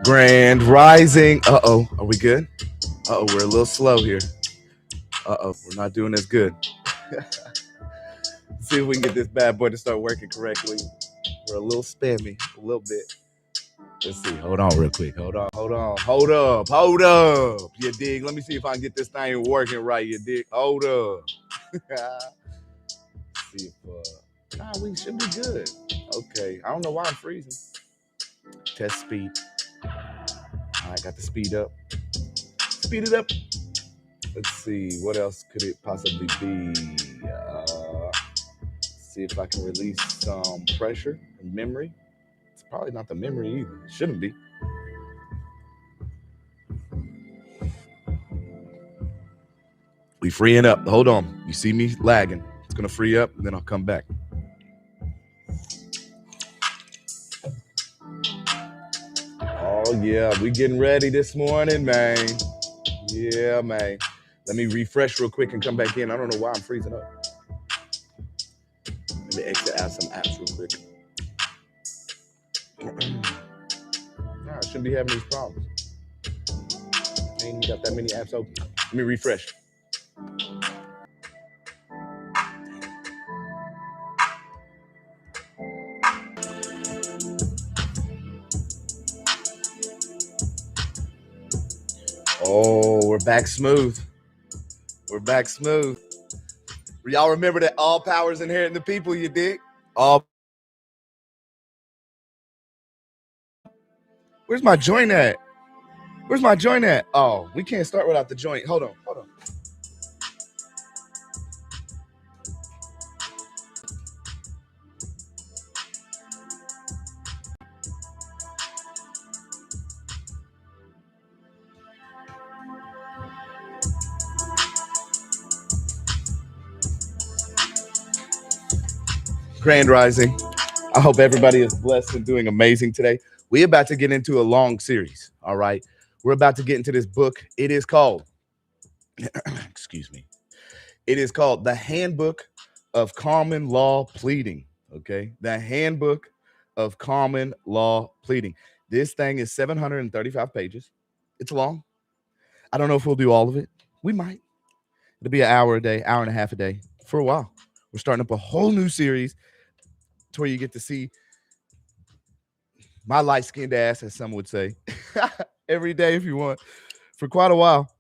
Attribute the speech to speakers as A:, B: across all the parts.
A: Grand Rising. Uh-oh. Are we good? Uh-oh, we're a little slow here. Uh-oh, we're not doing as good. See if we can get this bad boy to start working correctly. We're a little spammy, a little bit. Let's see. Hold on real quick. Hold up. You dig? Let me see if I can get this thing working right. You dig? Hold up. See if, we should be good. Okay. I don't know why I'm freezing. Test speed. I got the speed up. Speed it up. Let's see. What else could it possibly be? See if I can release some pressure and memory. It's probably not the memory either. It shouldn't be. We freeing up. Hold on. You see me lagging. It's going to free up, and then I'll come back. Oh, yeah. We getting ready this morning, man. Yeah, man. Let me refresh real quick and come back in. I don't know why I'm freezing up. Let me exit out some apps real quick. I shouldn't be having these problems. I ain't even got that many apps open. Let me refresh. Oh, we're back smooth. We're back smooth. Y'all remember that all power is inherent in the people, you dig? Where's my joint at? Oh, we can't start without the joint. Hold on. Grand Rising. I hope everybody is blessed and doing amazing today. We're about to get into a long series, all right? We're about to get into this book. It is called, excuse me. It is called The Handbook of Common Law Pleading, okay? The Handbook of Common Law Pleading. This thing is 735 pages. It's long. I don't know if we'll do all of it. We might. It'll be an hour a day, hour and a half a day for a while. We're starting up a whole new series to where you get to see my light-skinned ass, as some would say, every day if you want, for quite a while,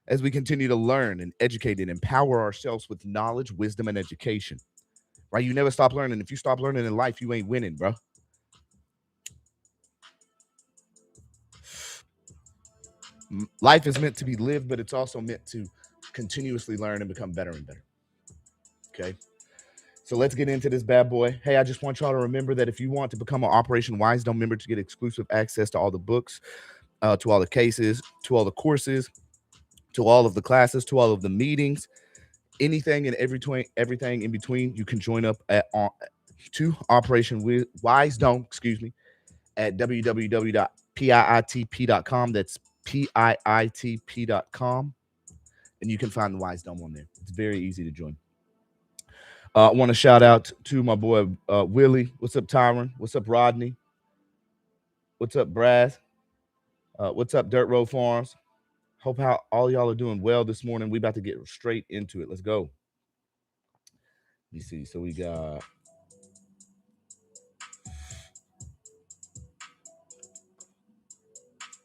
A: as we continue to learn and educate and empower ourselves with knowledge, wisdom, and education. Right? You never stop learning. If you stop learning in life, you ain't winning, bro. Life is meant to be lived, but it's also meant to continuously learn and become better and better. Okay? So let's get into this bad boy. Hey, I just want y'all to remember that if you want to become an Operation Wise, don't remember to get exclusive access to all the books, to all the cases, to all the courses, to all of the classes, to all of the meetings, anything and everything in between. You can join up to Operation Wise Dome, at www.piitp.com. That's piitp.com, and you can find the Wise Dome on there. It's very easy to join. I want to shout out to my boy Willie. What's up, Tyron? What's up, Rodney? What's up, Brad? What's up, Dirt Road Farms? Hope all y'all are doing well this morning. We about to get straight into it. Let's go. Let me see. So we got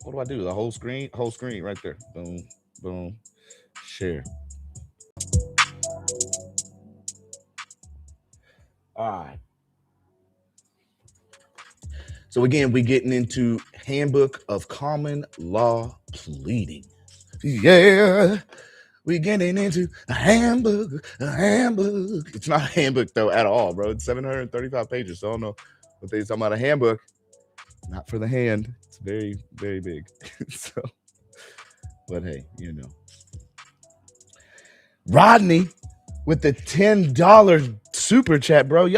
A: what do I do? The whole screen right there. Boom, boom, share. All right. So again, we're getting into Handbook of Common Law Pleading. Yeah, we're getting into a handbook. It's not a handbook though at all, bro. It's 735 pages. So I don't know what they're talking about. A handbook, not for the hand. It's very, very big. So, but hey, you know. Rodney with the $10 super chat, bro.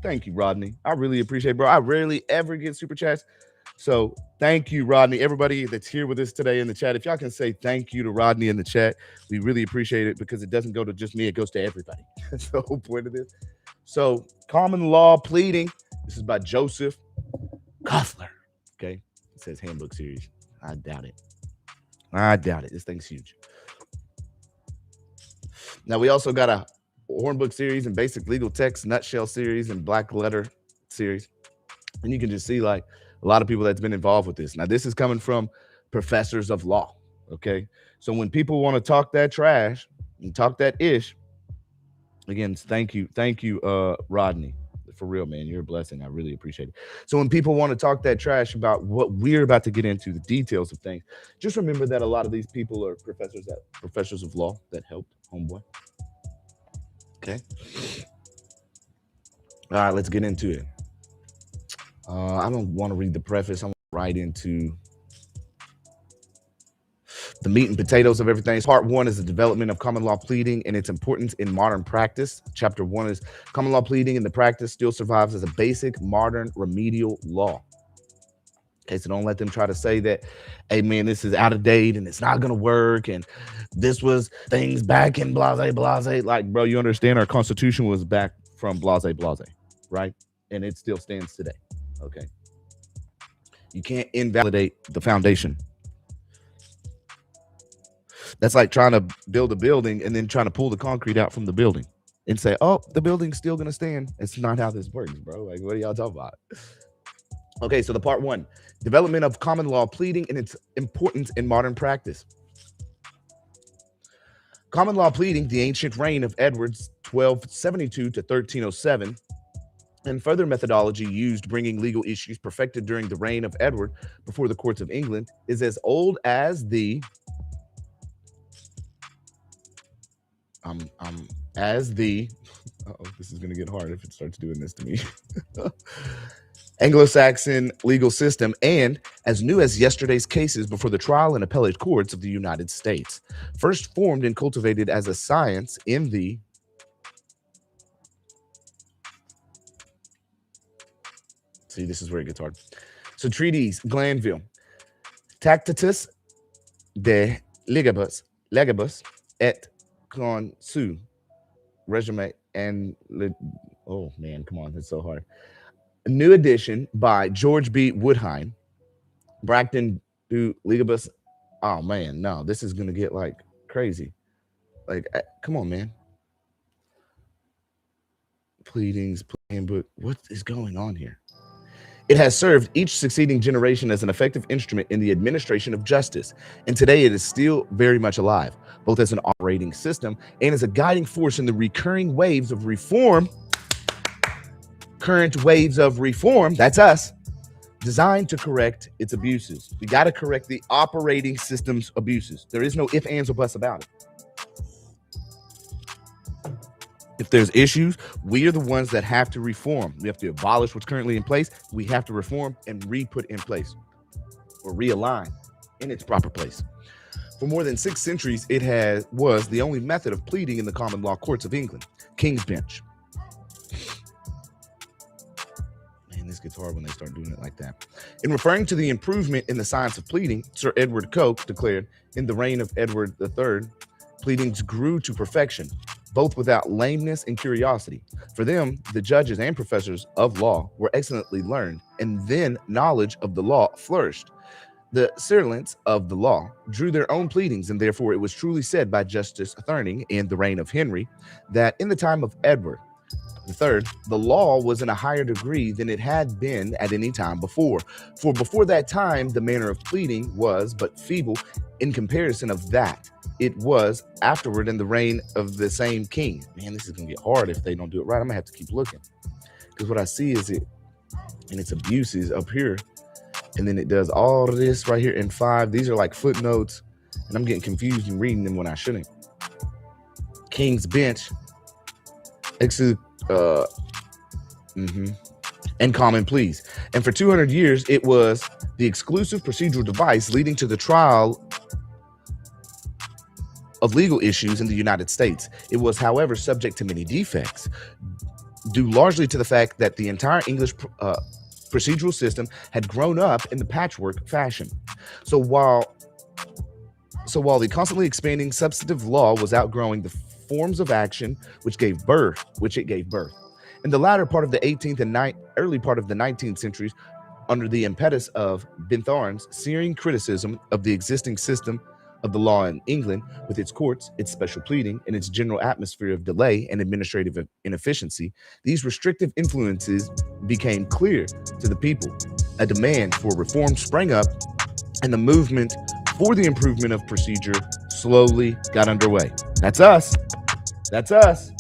A: Thank you, Rodney. I really appreciate it, bro. I rarely ever get super chats. So thank you, Rodney. Everybody that's here with us today in the chat, if y'all can say thank you to Rodney in the chat, we really appreciate it because it doesn't go to just me. It goes to everybody. That's the whole point of this. So Common Law Pleading. This is by Joseph Koffler. Okay. It says handbook series. I doubt it. I doubt it. This thing's huge. Now, we also got a hornbook series and basic legal text, nutshell series, and black letter series. And you can just see like a lot of people that's been involved with this. Now, this is coming from professors of law. Okay. So when people want to talk that trash and talk that ish, again, thank you, Rodney. For real, man, you're a blessing. I really appreciate it. So when people want to talk that trash about what we're about to get into, the details of things, just remember that a lot of these people are professors of law that helped homeboy. Okay. All right, let's get into it. I don't want to read the preface. I'm right into the meat and potatoes of everything. Part 1 is the development of common law pleading and its importance in modern practice. Chapter 1 is common law pleading in the practice still survives as a basic modern remedial law. Okay, so don't let them try to say that, hey, man, this is out of date and it's not going to work. And this was things back in blase, blase. Like, bro, you understand our Constitution was back from blase, blase, right? And it still stands today. Okay. You can't invalidate the foundation. That's like trying to build a building and then trying to pull the concrete out from the building and say, oh, the building's still going to stand. It's not how this works, bro. Like, what are y'all talking about? Okay, so the part 1, development of common law pleading and its importance in modern practice. Common law pleading, the ancient reign of Edward's 1272 to 1307, and further methodology used bringing legal issues perfected during the reign of Edward before the courts of England, is as old as the this is going to get hard if it starts doing this to me. Anglo-Saxon legal system, and as new as yesterday's cases before the trial and appellate courts of the United States. First formed and cultivated as a science in the see, this is where it gets hard. So treatise, Glanville, Tractatus de legibus et consu, resume, and oh man, come on, it's so hard. A new edition by George B. Woodhine, Bracton du legibus. Oh man, no, this is gonna get like crazy. Like, come on, man. Pleadings, handbook. What is going on here? It has served each succeeding generation as an effective instrument in the administration of justice, and today it is still very much alive, both as an operating system and as a guiding force in the recurring waves of reform. Current waves of reform, that's us, designed to correct its abuses. We got to correct the operating system's abuses. There is no ifs, ands, or buts about it. If there's issues, we are the ones that have to reform. We have to abolish what's currently in place. We have to reform and re-put in place or realign in its proper place. For more than 6 centuries, it was the only method of pleading in the common law courts of England. King's Bench. Man, this gets hard when they start doing it like that. In referring to the improvement in the science of pleading, Sir Edward Coke declared, in the reign of Edward III, pleadings grew to perfection, both without lameness and curiosity. For them, the judges and professors of law were excellently learned, and then knowledge of the law flourished. The servants of the law drew their own pleadings, and therefore it was truly said by Justice Thurning in the reign of Henry that in the time of Edward III, the law was in a higher degree than it had been at any time before. For before that time, the manner of pleading was but feeble in comparison of that it was afterward in the reign of the same king. Man, this is gonna get hard if they don't do it right. I'm gonna have to keep looking, because what I see is it and its abuses up here, and then it does all of this right here in 5. These are like footnotes, and I'm getting confused and reading them when I shouldn't. King's Bench, and common pleas. And for 200 years, it was the exclusive procedural device leading to the trial of legal issues in the United States. It was, however, subject to many defects, due largely to the fact that the entire English procedural system had grown up in the patchwork fashion. So while the constantly expanding substantive law was outgrowing the forms of action which it gave birth, in the latter part of the 18th and early part of the 19th centuries, under the impetus of Benthorn's searing criticism of the existing system of the law in England, with its courts, its special pleading, and its general atmosphere of delay and administrative inefficiency, these restrictive influences became clear to the people. A demand for reform sprang up, and the movement for the improvement of procedure slowly got underway. That's us. That's us.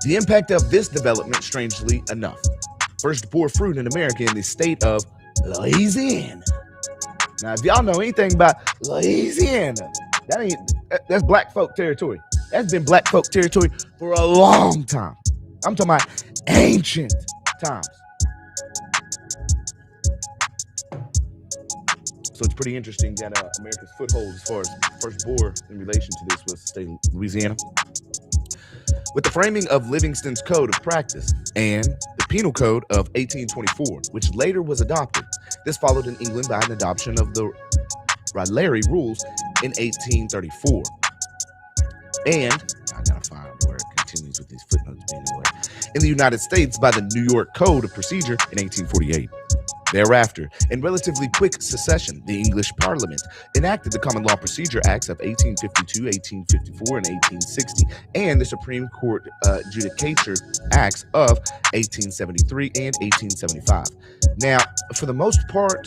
A: The impact of this development, strangely enough, first bore fruit in America in the state of Louisiana. Now, if y'all know anything about Louisiana, that's black folk territory. That's been black folk territory for a long time. I'm talking about ancient times. So it's pretty interesting that America's foothold as far as first bore in relation to this was the state of Louisiana. With the framing of Livingston's Code of Practice and the Penal Code of 1824, which later was adopted. This followed in England by an adoption of the Raleigh Rules in 1834. And, I gotta find where it continues with these footnotes being in the way, in the United States by the New York Code of Procedure in 1848. Thereafter, in relatively quick succession, the English Parliament enacted the Common Law Procedure Acts of 1852, 1854, and 1860, and the Supreme Court Judicature Acts of 1873 and 1875. Now, for the most part,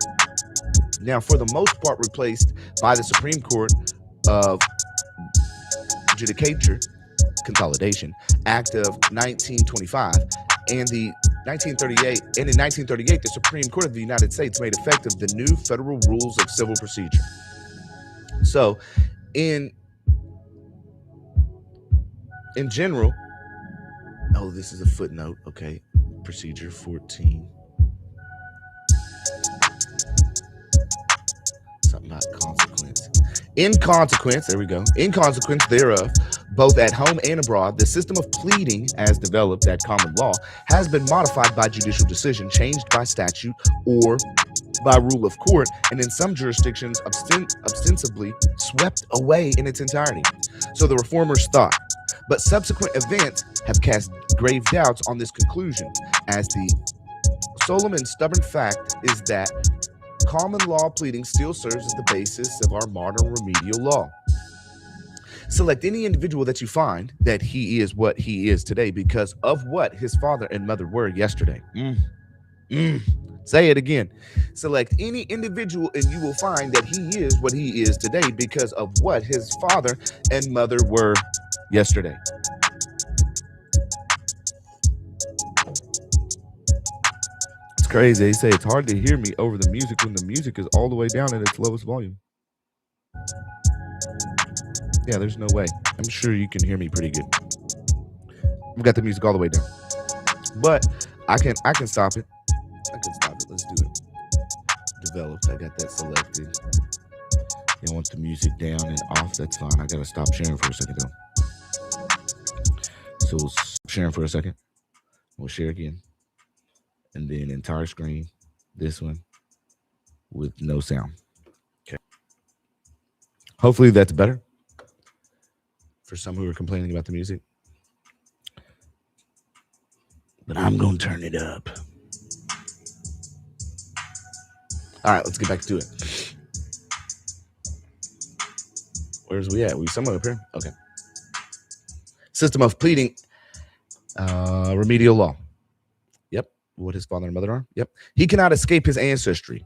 A: replaced by the Supreme Court of Judicature Consolidation Act of 1925 and the 1938, and in 1938, the Supreme Court of the United States made effective the new Federal Rules of Civil Procedure. So, in general, oh, this is a footnote, okay, Procedure 14. Something about consequence. In consequence, there we go. In consequence thereof, both at home and abroad, the system of pleading as developed at common law has been modified by judicial decision, changed by statute or by rule of court, and in some jurisdictions ostensibly swept away in its entirety. So the reformers thought. But subsequent events have cast grave doubts on this conclusion, as the solemn and stubborn fact is that common law pleading still serves as the basis of our modern remedial law. Select any individual that you find that he is what he is today because of what his father and mother were yesterday. Say it again. Select any individual and you will find that he is what he is today because of what his father and mother were yesterday. It's crazy. They say it's hard to hear me over the music when the music is all the way down at its lowest volume. Yeah, there's no way. I'm sure you can hear me pretty good. We've got the music all the way down. But I can stop it. I can stop it. Let's do it. Developed. I got that selected. You want the music down and off? That's fine. I gotta stop sharing for a second though. So we'll sharing for a second. We'll share again. And then entire screen. This one with no sound. Okay. Hopefully that's better. For some who are complaining about the music. But I'm going to turn it up. All right, let's get back to it. Where's we at? We somewhere up here? Okay. System of pleading, remedial law. Yep. What his father and mother are? Yep. He cannot escape his ancestry,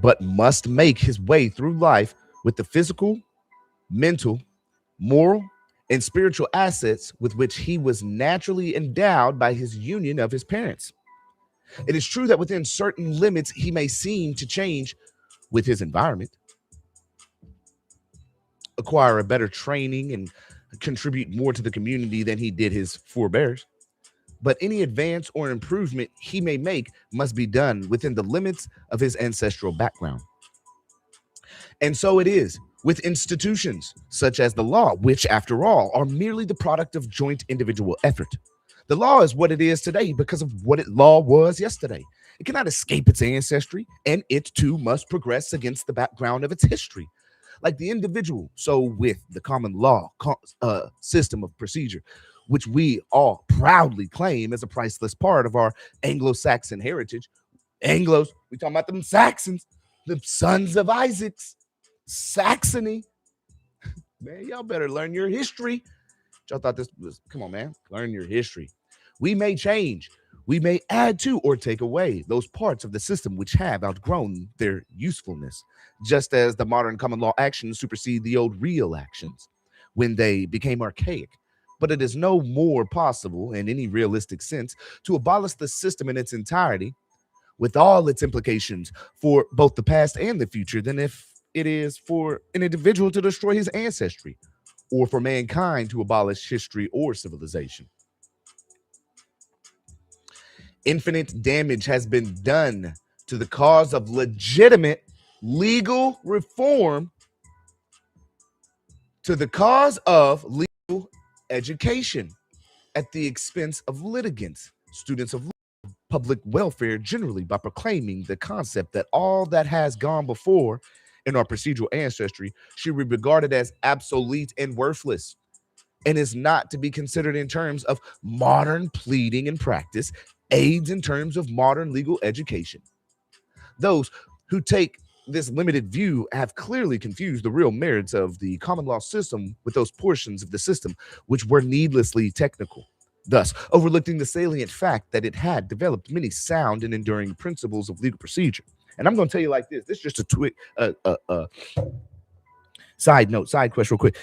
A: but must make his way through life with the physical, mental, moral, and spiritual assets with which he was naturally endowed by his union of his parents. It is true that within certain limits, he may seem to change with his environment, acquire a better training, and contribute more to the community than he did his forebears. But any advance or improvement he may make must be done within the limits of his ancestral background. And so it is with institutions such as the law, which, after all, are merely the product of joint individual effort. The law is what it is today because of what law was yesterday. It cannot escape its ancestry, and it too must progress against the background of its history. Like the individual, so with the common law system of procedure, which we all proudly claim as a priceless part of our Anglo-Saxon heritage, Anglos, we talking about them Saxons, the sons of Isaacs, Saxony. Man, y'all better learn your history. Y'all thought this was, come on, man, learn your history. We may change, we may add to or take away those parts of the system which have outgrown their usefulness, just as the modern common law actions supersede the old real actions when they became archaic. But it is no more possible in any realistic sense to abolish the system in its entirety with all its implications for both the past and the future than if it is for an individual to destroy his ancestry or for mankind to abolish history or civilization. Infinite damage has been done to the cause of legitimate legal reform, to the cause of legal education at the expense of litigants, students of public welfare generally, by proclaiming the concept that all that has gone before in our procedural ancestry should be regarded as obsolete and worthless, and is not to be considered in terms of modern pleading and practice, aids in terms of modern legal education. Those who take this limited view have clearly confused the real merits of the common law system with those portions of the system which were needlessly technical, thus overlooking the salient fact that it had developed many sound and enduring principles of legal procedure. And I'm going to tell you like this. This is just a side note, side quest real quick.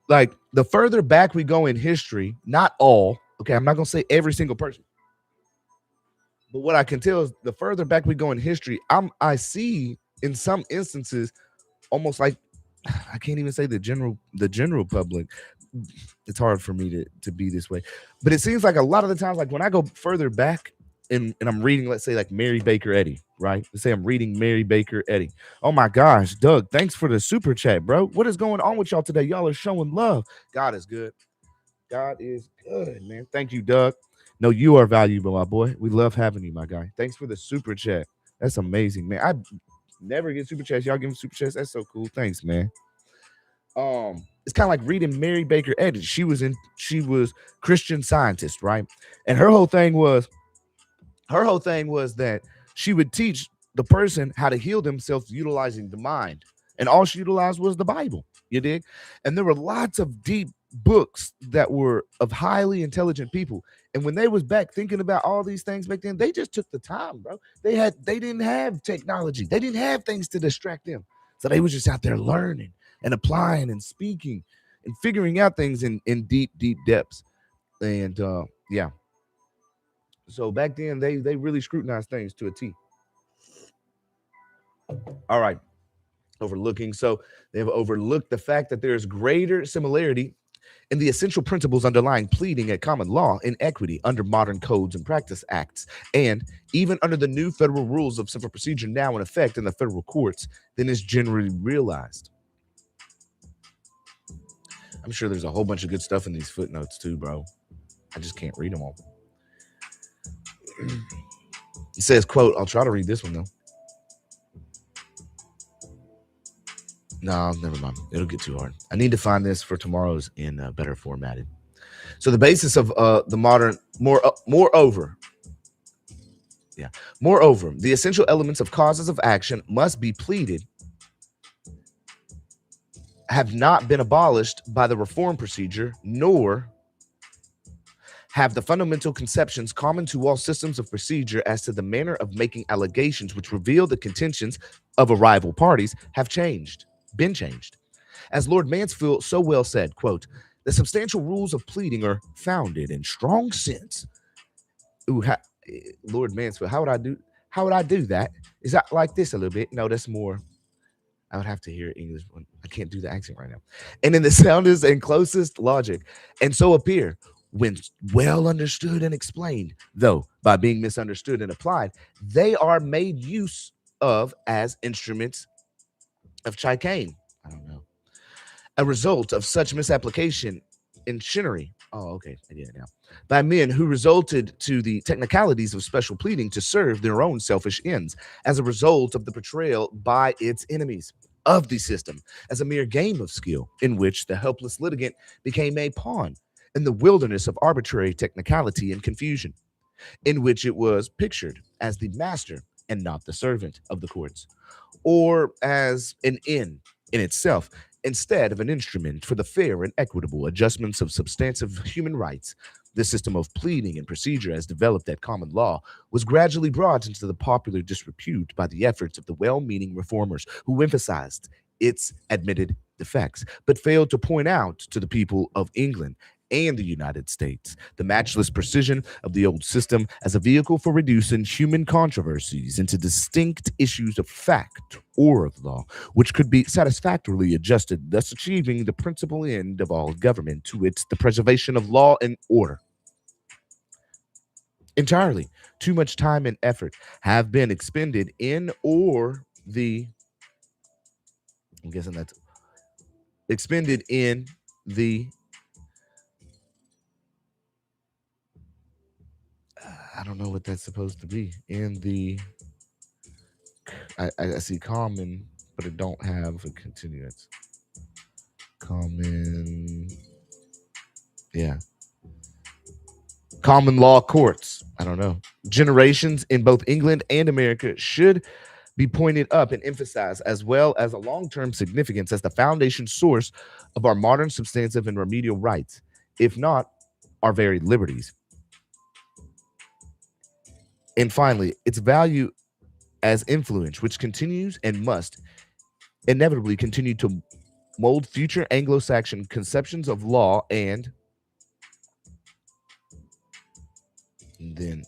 A: Like, the further back we go in history, not all, okay, I'm not going to say every single person, but what I can tell is the further back we go in history, I see in some instances almost like, I can't even say the general public. It's hard for me to be this way, but it seems like a lot of the times, like when I go further back and I'm reading, let's say like Mary Baker Eddy, right? Let's say I'm reading Mary Baker Eddy. Oh my gosh, Doug, thanks for the super chat, bro. What is going on with y'all today? Y'all are showing love. God is good. God is good, man. Thank you, Doug. No, you are valuable, my boy. We love having you, my guy. Thanks for the super chat. That's amazing, man. I never get super chats. Y'all give me super chats. That's so cool. Thanks, man. It's kind of like reading Mary Baker Eddy. She was Christian Scientist, right? And her whole thing was that she would teach the person how to heal themselves utilizing the mind. And all she utilized was the Bible. You dig? And there were lots of deep books that were of highly intelligent people. And when they was back thinking about all these things back then, they just took the time, bro. They didn't have technology. They didn't have things to distract them. So they was just out there learning and applying and speaking and figuring out things in deep, deep depths. And yeah. So back then they really scrutinized things to a T. All right. So they've overlooked the fact that there's greater similarity in the essential principles underlying pleading at common law and equity under modern codes and practice acts, and even under the new federal rules of civil procedure now in effect in the federal courts than is generally realized. I'm sure there's a whole bunch of good stuff in these footnotes too, bro. I just can't read them all. It says, quote, I'll try to read this one though. No, never mind. It'll get too hard. I need to find this for tomorrow's in better formatted. So the basis of the modern, moreover, the essential elements of causes of action must be pleaded, have not been abolished by the reform procedure, nor have the fundamental conceptions common to all systems of procedure as to the manner of making allegations which reveal the contentions of rival parties been changed. As Lord Mansfield so well said, quote, the substantial rules of pleading are founded in strong sense. Lord Mansfield, how would I do that? Is that like this a little bit? No, that's more. I would have to hear English one. I can't do the accent right now. And in the soundest and closest logic, and so appear, when well understood and explained, though by being misunderstood and applied, they are made use of as instruments of chicane. I don't know. A result of such misapplication in chinery. Oh, okay. I get it now. By men who resulted to the technicalities of special pleading to serve their own selfish ends as a result of the portrayal by its enemies of the system as a mere game of skill in which the helpless litigant became a pawn in the wilderness of arbitrary technicality and confusion. in which it was pictured as the master and not the servant of the courts, or as an end in itself, instead of an instrument for the fair and equitable adjustments of substantive human rights. The system of pleading and procedure, as developed at common law, was gradually brought into the popular disrepute by the efforts of the well-meaning reformers who emphasized its admitted defects, but failed to point out to the people of England and the United States the matchless precision of the old system as a vehicle for reducing human controversies into distinct issues of fact or of law, which could be satisfactorily adjusted, thus achieving the principal end of all government, to wit, the preservation of law and order. Entirely too much time and effort have been expended in I'm guessing that's expended in the I don't know what that's supposed to be. In the I see common, but it don't have a continuance. Common, yeah. Common law courts. I don't know. Generations in both England and America should be pointed up and emphasized, as well as a long-term significance as the foundation source of our modern substantive and remedial rights, if not our very liberties. And finally, its value as influence, which continues and must inevitably continue to mold future Anglo-Saxon conceptions of law and then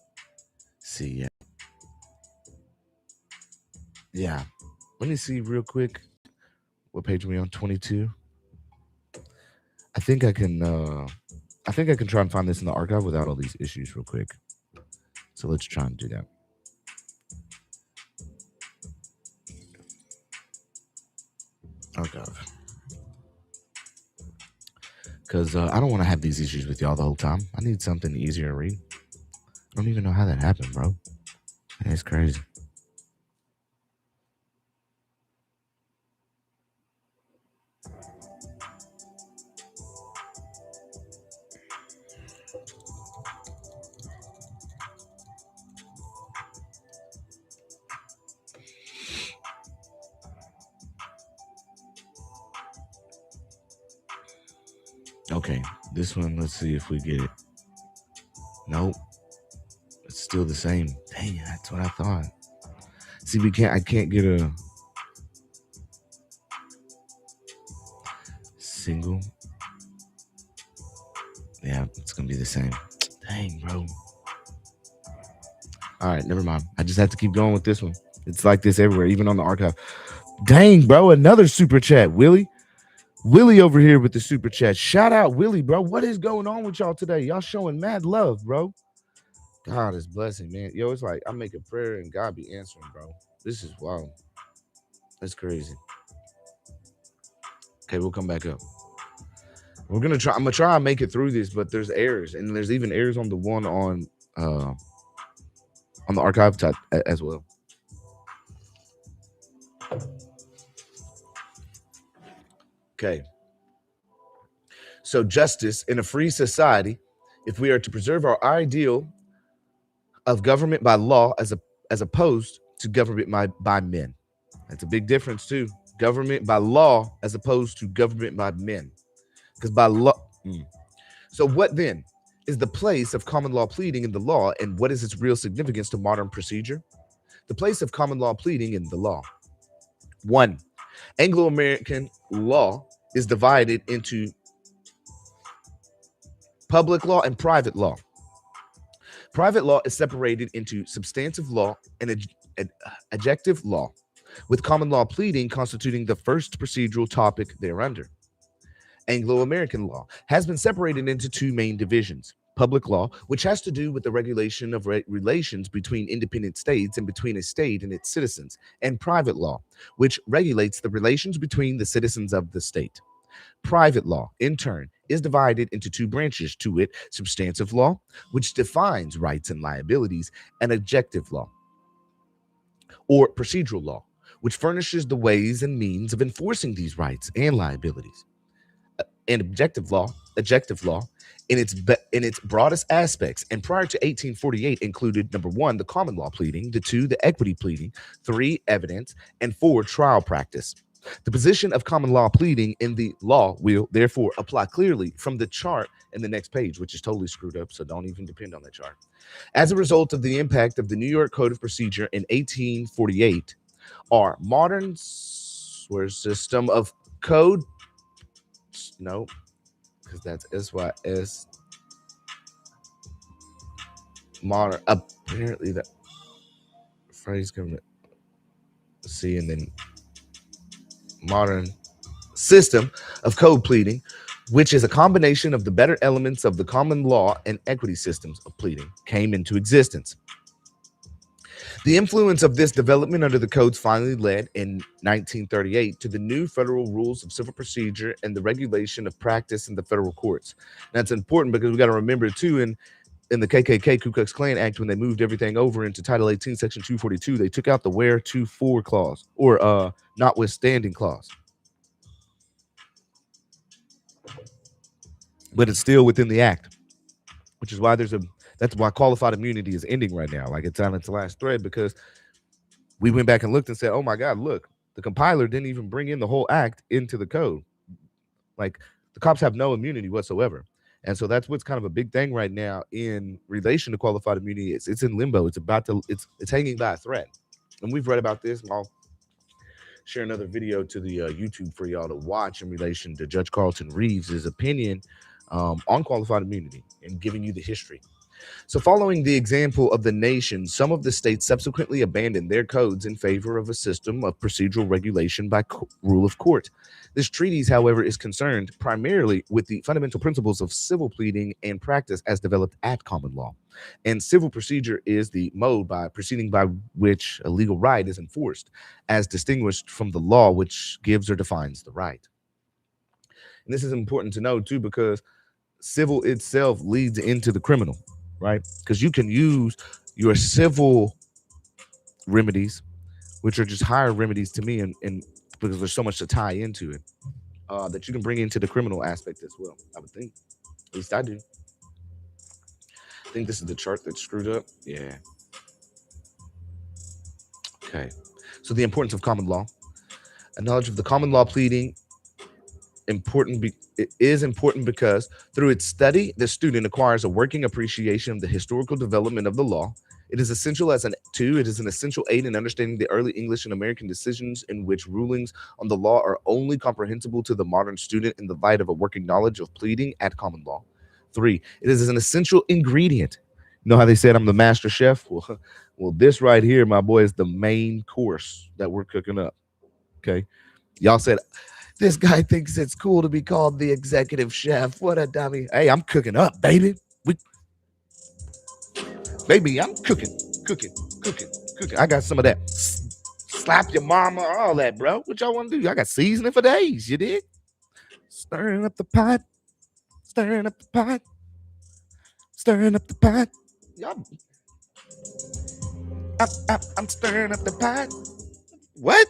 A: see. Yeah. Let me see real quick. What page are we on? 22. I think I can try and find this in the archive without all these issues real quick. So let's try and do that. Archive. Because I don't want to have these issues with y'all the whole time. I need something easier to read. I don't even know how that happened, bro. That's crazy. Okay, this one, let's see if we get it. Nope. It's still the same. Dang, that's what I thought. See, I can't get a single. Yeah, it's gonna be the same. Dang, bro. All right, never mind. I just have to keep going with this one. It's like this everywhere, even on the archive. Dang, bro, another super chat. Willie over here with the super chat. Shout out Willie, bro. What is going on with y'all today? Y'all showing mad love, bro. God is blessing, man. Yo, it's like I make a prayer and God be answering, bro. This is wild. That's crazy. Okay, we'll come back up. I'm gonna try and make it through this, but there's errors, and there's even errors on the one on the archive type as well. Okay. So justice in a free society, if we are to preserve our ideal of government by law as opposed to government by men. That's a big difference too. Government by law as opposed to government by men. Because by law. So what then is the place of common law pleading in the law, and what is its real significance to modern procedure? The place of common law pleading in the law. 1. Anglo-American law is divided into public law and private law. Private law is separated into substantive law and adjective law, with common law pleading constituting the first procedural topic thereunder. Anglo-American law has been separated into two main divisions: public law, which has to do with the regulation of relations between independent states and between a state and its citizens, and private law, which regulates the relations between the citizens of the state. Private law, in turn, is divided into two branches, to wit, substantive law, which defines rights and liabilities, and adjective law, or procedural law, which furnishes the ways and means of enforcing these rights and liabilities. and adjective law in its broadest aspects, and prior to 1848 included number 1, the common law pleading, the 2, the equity pleading, 3, evidence, and 4, trial practice. The position of common law pleading in the law will therefore apply clearly from the chart in the next page, which is totally screwed up, so don't even depend on that chart. As a result of the impact of the New York Code of Procedure in 1848, our modern system of code, no, because that's SYS, modern, apparently that phrase coming, see, and then modern system of code pleading, which is a combination of the better elements of the common law and equity systems of pleading, came into existence. The influence of this development under the codes finally led in 1938 to the new federal rules of civil procedure and the regulation of practice in the federal courts. That's important because we got to remember too, in the KKK Ku Klux Klan Act, when they moved everything over into Title 18, Section 242, they took out the whereto clause, or notwithstanding clause. But it's still within the act, which is why that's why qualified immunity is ending right now. Like, it's on its last thread, because we went back and looked and said, oh my God, look, the compiler didn't even bring in the whole act into the code. Like, the cops have no immunity whatsoever. And so that's what's kind of a big thing right now in relation to qualified immunity. It's in limbo. It's hanging by a thread. And we've read about this. I'll share another video to the YouTube for y'all to watch in relation to Judge Carlton Reeves' opinion on qualified immunity and giving you the history. So following the example of the nation, some of the states subsequently abandoned their codes in favor of a system of procedural regulation by rule of court. This treatise, however, is concerned primarily with the fundamental principles of civil pleading and practice as developed at common law. And civil procedure is the mode by proceeding by which a legal right is enforced, as distinguished from the law, which gives or defines the right. And this is important to know too, because civil itself leads into the criminal, right? Because you can use your civil remedies, which are just higher remedies to me, and because there's so much to tie into it, that you can bring into the criminal aspect as well, I would think. At least I do. I think this is the chart that's screwed up. Yeah. Okay. So the importance of common law. A knowledge of the common law pleading it is important because through its study, the student acquires a working appreciation of the historical development of the law. It is essential it is an essential aid in understanding the early English and American decisions in which rulings on the law are only comprehensible to the modern student in the light of a working knowledge of pleading at common law. 3, it is an essential ingredient. You know how they said I'm the master chef? Well, this right here, my boy, is the main course that we're cooking up. Okay. Y'all said, this guy thinks it's cool to be called the executive chef. What a dummy. Hey, I'm cooking up, baby. Baby, I'm cooking. I got some of that. Slap your mama, all that, bro. What y'all want to do? I got seasoning for days, you dig? Stirring up the pot. Y'all, I'm stirring up the pot. What?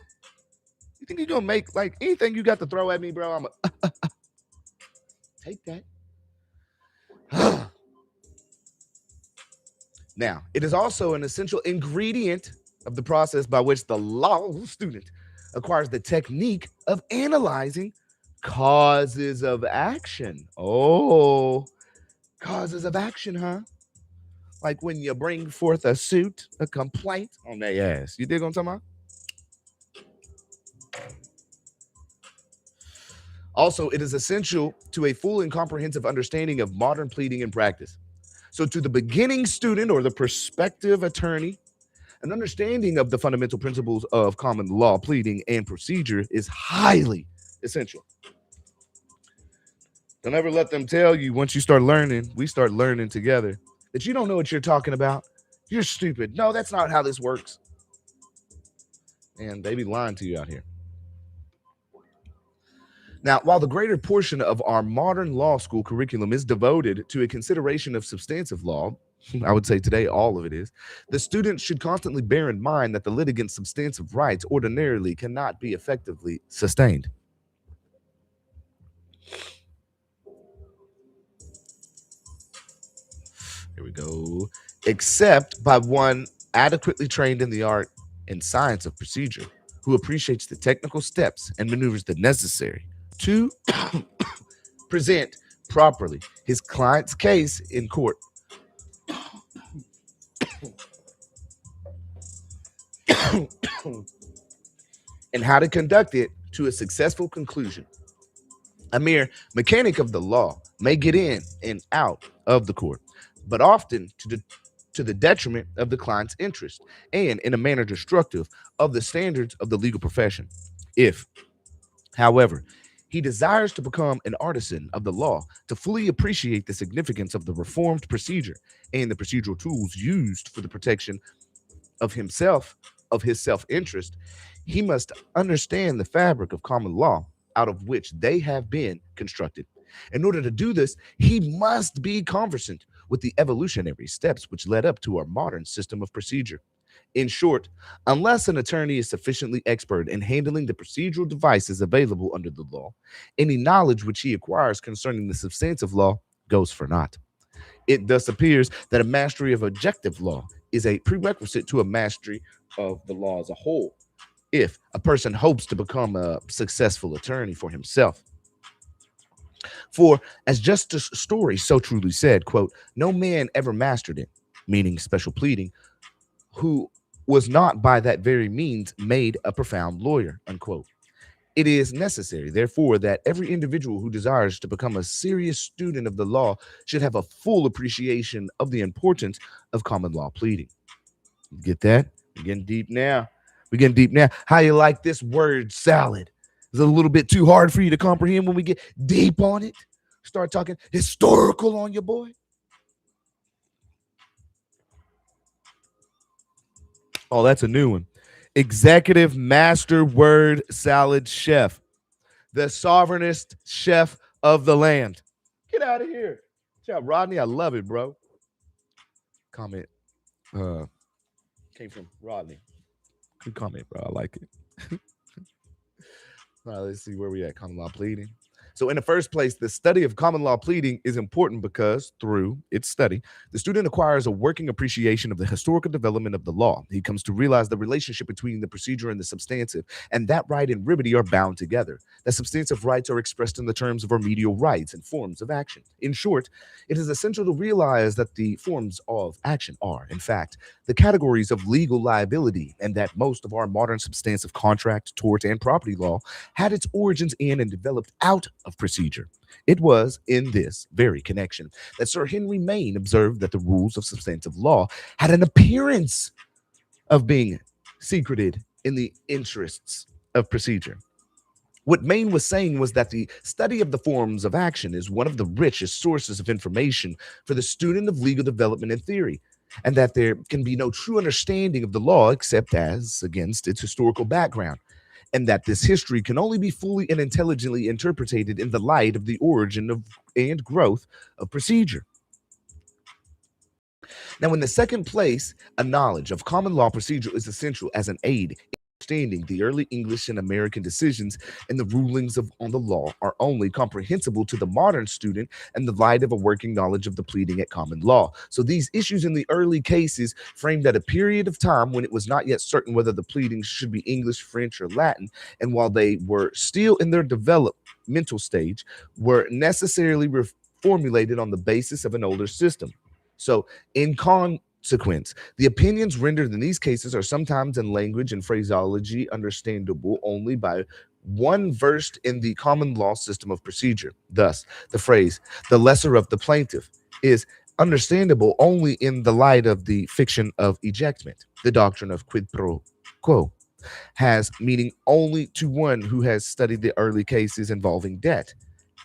A: You think you're going to make, like, anything you got to throw at me, bro? I'm going to take that. Now, it is also an essential ingredient of the process by which the law student acquires the technique of analyzing causes of action. Oh, causes of action, huh? Like when you bring forth a suit, a complaint on their ass. You dig what I'm talking about? Also, it is essential to a full and comprehensive understanding of modern pleading and practice. So to the beginning student or the prospective attorney, an understanding of the fundamental principles of common law pleading and procedure is highly essential. Don't ever let them tell you, once you start learning, we start learning together, that you don't know what you're talking about. You're stupid. No, that's not how this works. And they be lying to you out here. Now, while the greater portion of our modern law school curriculum is devoted to a consideration of substantive law, I would say today all of it is, the students should constantly bear in mind that the litigant's substantive rights ordinarily cannot be effectively sustained. Here we go. Except by one adequately trained in the art and science of procedure, who appreciates the technical steps and maneuvers that necessary to present properly his client's case in court. And how to conduct it to a successful conclusion. A mere mechanic of the law may get in and out of the court, but often to the detriment of the client's interest and in a manner destructive of the standards of the legal profession. If, however, he desires to become an artisan of the law, to fully appreciate the significance of the reformed procedure and the procedural tools used for the protection of himself, of his self-interest, he must understand the fabric of common law out of which they have been constructed. In order to do this, he must be conversant with the evolutionary steps which led up to our modern system of procedure. In short, unless an attorney is sufficiently expert in handling the procedural devices available under the law, any knowledge which he acquires concerning the substantive law goes for naught. It thus appears that a mastery of objective law is a prerequisite to a mastery of the law as a whole, if a person hopes to become a successful attorney for himself. For, as Justice Story so truly said, quote, no man ever mastered it, meaning special pleading, who was not by that very means made a profound lawyer, unquote. It is necessary, therefore, that every individual who desires to become a serious student of the law should have a full appreciation of the importance of common law pleading. Get that? We're getting deep now. We're getting deep now. How you like this word salad? Is it a little bit too hard for you to comprehend when we get deep on it? Start talking historical on your boy? Oh, that's a new one. Executive Master Word Salad Chef. The sovereignest chef of the land. Get out of here. Good job, Rodney. I love it, bro. Comment. Came from Rodney. Good comment, bro. I like it. All right, let's see where we at. Common law pleading. So in the first place, the study of common law pleading is important because through its study, the student acquires a working appreciation of the historical development of the law. He comes to realize the relationship between the procedure and the substantive, and that right and remedy are bound together. That substantive rights are expressed in the terms of remedial rights and forms of action. In short, it is essential to realize that the forms of action are, in fact, the categories of legal liability, and that most of our modern substantive contract, tort, and property law had its origins in and developed out of procedure. It was in this very connection that Sir Henry Maine observed that the rules of substantive law had an appearance of being secreted in the interests of procedure. What Maine was saying was that the study of the forms of action is one of the richest sources of information for the student of legal development and theory, and that there can be no true understanding of the law except as against its historical background, and that this history can only be fully and intelligently interpreted in the light of the origin of and growth of procedure. Now, in the second place, a knowledge of common law procedure is essential as an aid in understanding the early English and American decisions, and the rulings on the law are only comprehensible to the modern student in the light of a working knowledge of the pleading at common law. So these issues in the early cases framed at a period of time when it was not yet certain whether the pleadings should be English, French, or Latin, and while they were still in their developmental stage, were necessarily formulated on the basis of an older system. So in consequence, the opinions rendered in these cases are sometimes in language and phraseology understandable only by one versed in the common law system of procedure. Thus, the phrase, the lesser of the plaintiff, is understandable only in the light of the fiction of ejectment. The doctrine of quid pro quo has meaning only to one who has studied the early cases involving debt,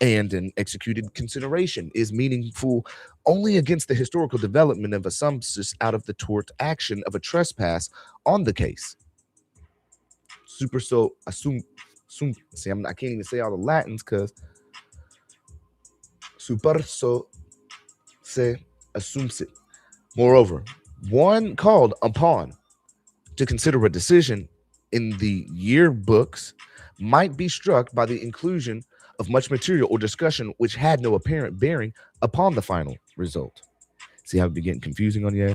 A: and an executed consideration is meaningful only against the historical development of a sumpsus out of the tort action of a trespass on the case. Super so assume see, I can't even say all the Latins because super so se assumsit. Moreover, one called upon to consider a decision in the yearbooks might be struck by the inclusion of much material or discussion which had no apparent bearing upon the final result. See how it be getting confusing on you?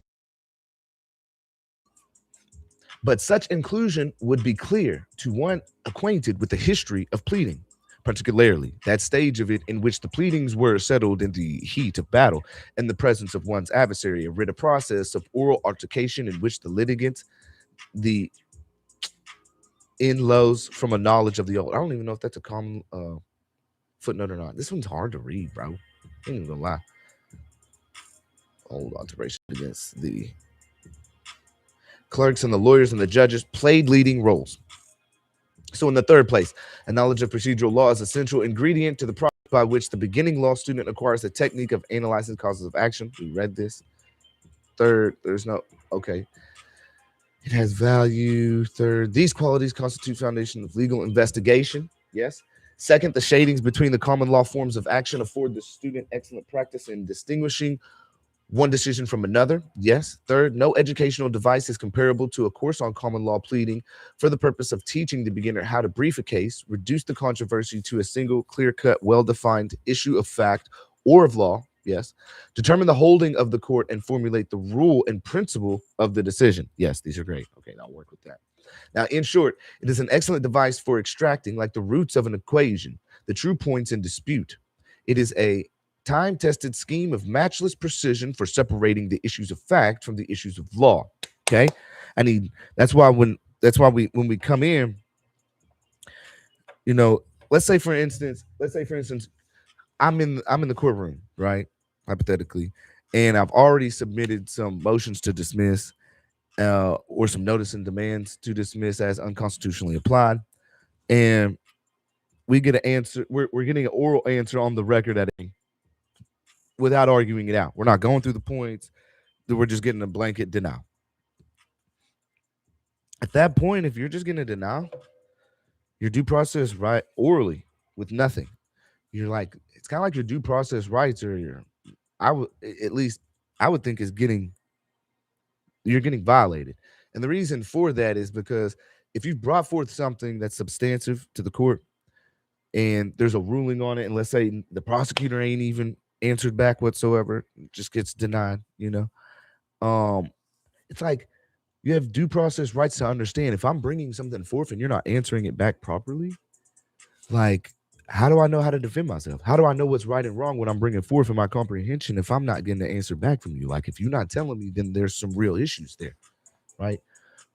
A: But such inclusion would be clear to one acquainted with the history of pleading, particularly that stage of it in which the pleadings were settled in the heat of battle in the presence of one's adversary, a written process of oral altercation in which the litigant, the in-laws from a knowledge of the old. I don't even know if that's a common footnote or not. This one's hard to read, bro. I ain't even gonna lie. Old alteration against the clerks and the lawyers and the judges played leading roles. So in the third place, a knowledge of procedural law is a central ingredient to the process by which the beginning law student acquires the technique of analyzing causes of action. We read this. Third, there's no, okay. It has value. Third, these qualities constitute foundation of legal investigation. Yes. Second, the shadings between the common law forms of action afford the student excellent practice in distinguishing one decision from another. Yes. Third, no educational device is comparable to a course on common law pleading for the purpose of teaching the beginner how to brief a case, reduce the controversy to a single clear-cut, well-defined issue of fact or of law. Yes. Determine the holding of the court and formulate the rule and principle of the decision. Yes, these are great. Okay, I'll work with that. Now, in short, it is an excellent device for extracting, like the roots of an equation, the true points in dispute. It is a time-tested scheme of matchless precision for separating the issues of fact from the issues of law. Okay, I mean that's why when we come in, you know, let's say for instance, I'm in the courtroom, right? Hypothetically, and I've already submitted some motions to dismiss or some notice and demands to dismiss as unconstitutionally applied, and we get an answer. We're getting an oral answer on the record at a without arguing it out. We're not going through the points. We're just getting a blanket denial. At that point, if you're just getting a denial, your due process right orally with nothing, you're like, it's kind of like your due process rights or your, I would at least I would think you're getting violated. And the reason for that is because if you've brought forth something that's substantive to the court and there's a ruling on it, and let's say the prosecutor ain't even answered back whatsoever, it just gets denied, it's like you have due process rights to understand if I'm bringing something forth and you're not answering it back properly, like, how do I know how to defend myself? How do I know what's right and wrong when I'm bringing forth in my comprehension if I'm not getting the answer back from you? Like, if you're not telling me, then there's some real issues there, right?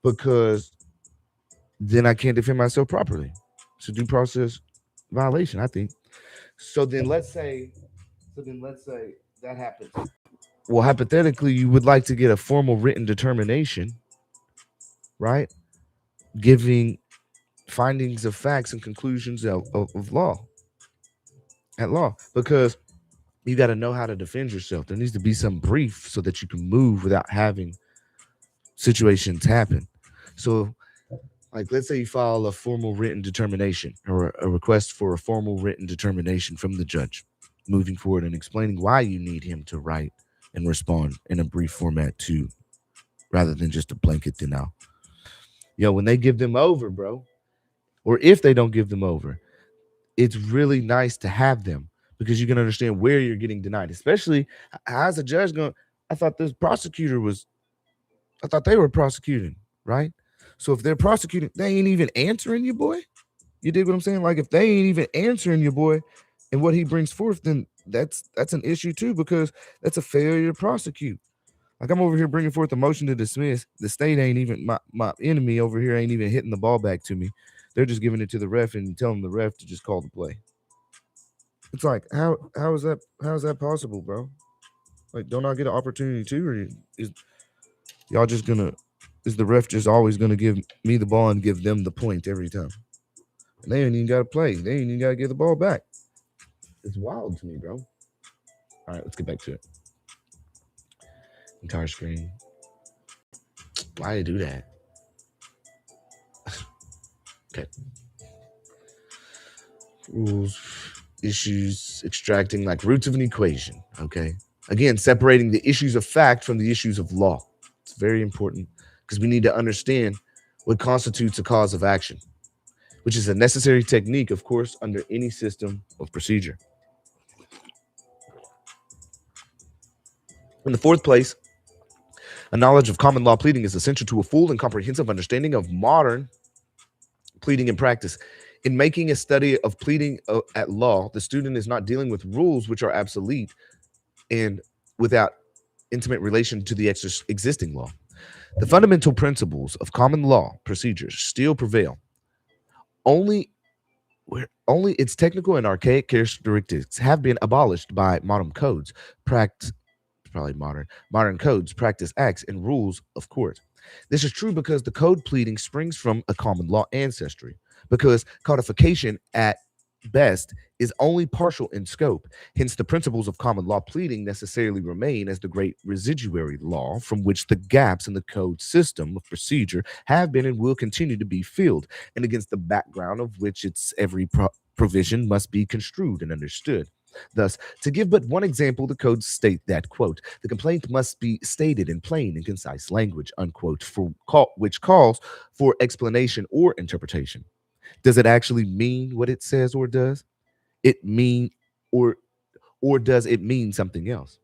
A: Because then I can't defend myself properly. It's a due process violation, I think. So then let's say that happens. Well, hypothetically, you would like to get a formal written determination, right? Giving findings of facts and conclusions of law at law, because you got to know how to defend yourself. There needs to be some brief so that you can move without having situations happen. So, like, let's say you file a formal written determination or a request for a formal written determination from the judge, moving forward and explaining why you need him to write and respond in a brief format to, rather than just a blanket denial. When they give them over, bro, or if they don't give them over, it's really nice to have them because you can understand where you're getting denied, especially as a judge going, I thought they were prosecuting, right? So if they're prosecuting, they ain't even answering you, boy. You dig what I'm saying? Like, if they ain't even answering your boy and what he brings forth, then that's an issue too, because that's a failure to prosecute. Like, I'm over here bringing forth a motion to dismiss. The state ain't even, my enemy over here ain't even hitting the ball back to me. They're just giving it to the ref and telling the ref to just call the play. It's like, how is that possible, bro? Like, don't I get an opportunity too, or is y'all just is the ref just always gonna give me the ball and give them the point every time? And they ain't even got to play. They ain't even got to get the ball back. It's wild to me, bro. All right, let's get back to it. Entire screen. Why do that? Okay. Rules, issues, extracting like roots of an equation. Okay. Again, separating the issues of fact from the issues of law. It's very important because we need to understand what constitutes a cause of action, which is a necessary technique, of course, under any system of procedure. In the fourth place, a knowledge of common law pleading is essential to a full and comprehensive understanding of modern pleading in practice. In making a study of pleading at law, the student is not dealing with rules which are obsolete and without intimate relation to the existing law. The fundamental principles of common law procedures still prevail. Only its technical and archaic characteristics have been abolished by modern codes, modern codes, practice acts, and rules of court. This is true because the code pleading springs from a common law ancestry, because codification at best is only partial in scope. Hence, the principles of common law pleading necessarily remain as the great residuary law from which the gaps in the code system of procedure have been and will continue to be filled, and against the background of which its every provision must be construed and understood. Thus, to give but one example, the codes state that, quote, the complaint must be stated in plain and concise language, unquote, which calls for explanation or interpretation. Does it actually mean what it says or does it mean, or does it mean something else?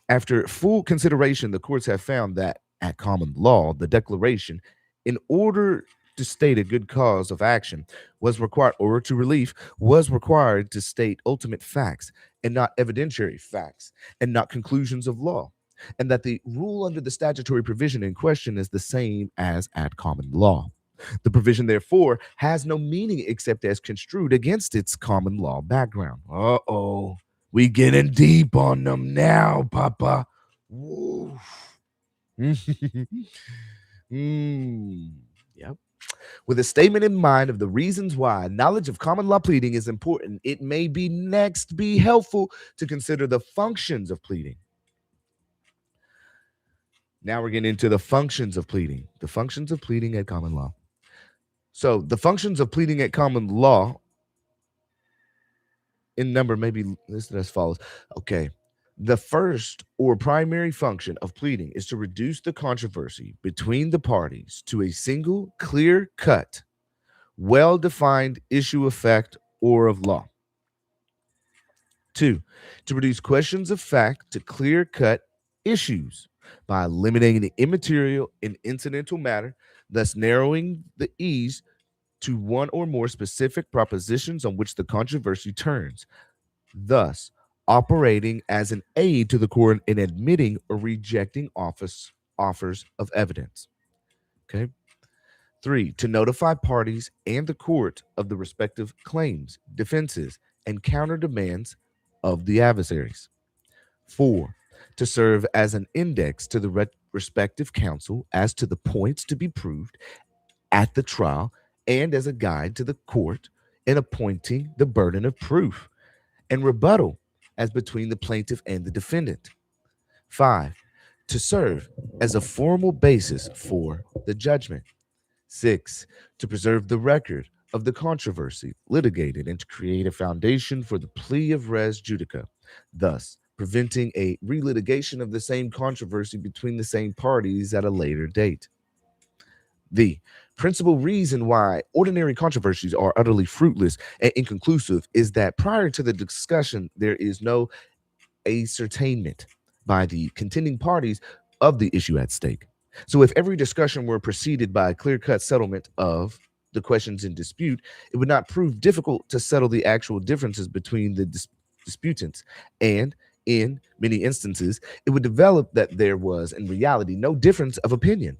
A: After full consideration, the courts have found that at common law, the declaration, in order to state a good cause of action, was required, or to relief, was required to state ultimate facts and not evidentiary facts and not conclusions of law, and that the rule under the statutory provision in question is the same as at common law. The provision, therefore, has no meaning except as construed against its common law background. Uh-oh. We getting deep on them now, Papa. Woo. Yep. With a statement in mind of the reasons why knowledge of common law pleading is important, it may be next be helpful to consider the functions of pleading. Now we're getting into the functions of pleading. The functions of pleading at common law. So the functions of pleading at common law in number may be listed as follows. Okay. The first or primary function of pleading is to reduce the controversy between the parties to a single, clear cut, well defined issue of fact or of law. Two, to reduce questions of fact to clear cut issues by eliminating the immaterial and incidental matter, thus narrowing the ease to one or more specific propositions on which the controversy turns, thus operating as an aid to the court in admitting or rejecting offers of evidence. Okay. Three, to notify parties and the court of the respective claims, defenses, and counter demands of the adversaries. Four, to serve as an index to the respective counsel as to the points to be proved at the trial and as a guide to the court in appointing the burden of proof and rebuttal as between the plaintiff and the defendant. Five, to serve as a formal basis for the judgment. Six, to preserve the record of the controversy litigated and to create a foundation for the plea of res judica, thus preventing a relitigation of the same controversy between the same parties at a later date. The principal reason why ordinary controversies are utterly fruitless and inconclusive is that prior to the discussion, there is no ascertainment by the contending parties of the issue at stake. So, if every discussion were preceded by a clear cut settlement of the questions in dispute, it would not prove difficult to settle the actual differences between the disputants. And in many instances, it would develop that there was, in reality, no difference of opinion.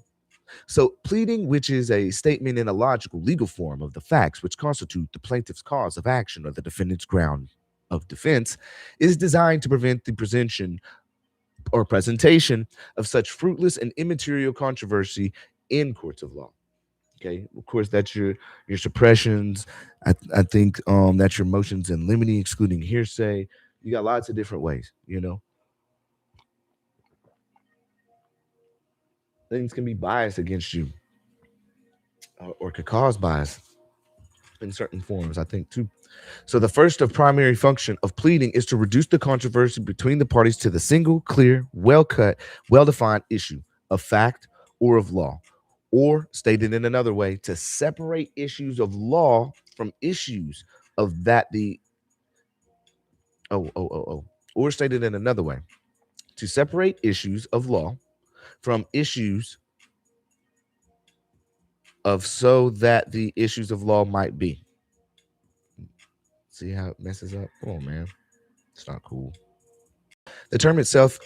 A: So, pleading, which is a statement in a logical legal form of the facts which constitute the plaintiff's cause of action or the defendant's ground of defense, is designed to prevent the presentation of such fruitless and immaterial controversy in courts of law. Okay, of course, that's your suppressions. I think that's your motions in limine, excluding hearsay. You got lots of different ways. Things can be biased against you, or could cause bias in certain forms, I think, too. So the first of primary function of pleading is to reduce the controversy between the parties to the single, clear, well-cut, well-defined issue of fact or of law, or stated in another way, to separate issues of law from issues of that or stated in another way, to separate issues of law from issues of so that the issues of law might be. See how it messes up? Come on, man. It's not cool. The term itself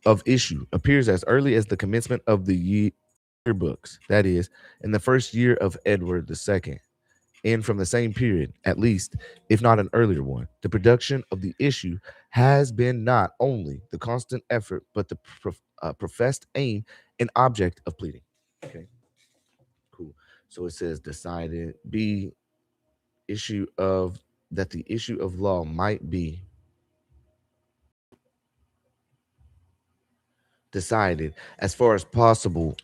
A: of issue appears as early as the commencement of the yearbooks, that is, in the first year of Edward II, and from the same period, at least, if not an earlier one. The production of the issue has been not only the constant effort, but the professed aim and object of pleading. Okay, cool. So it says decided, be issue of, that the issue of law might be decided as far as possible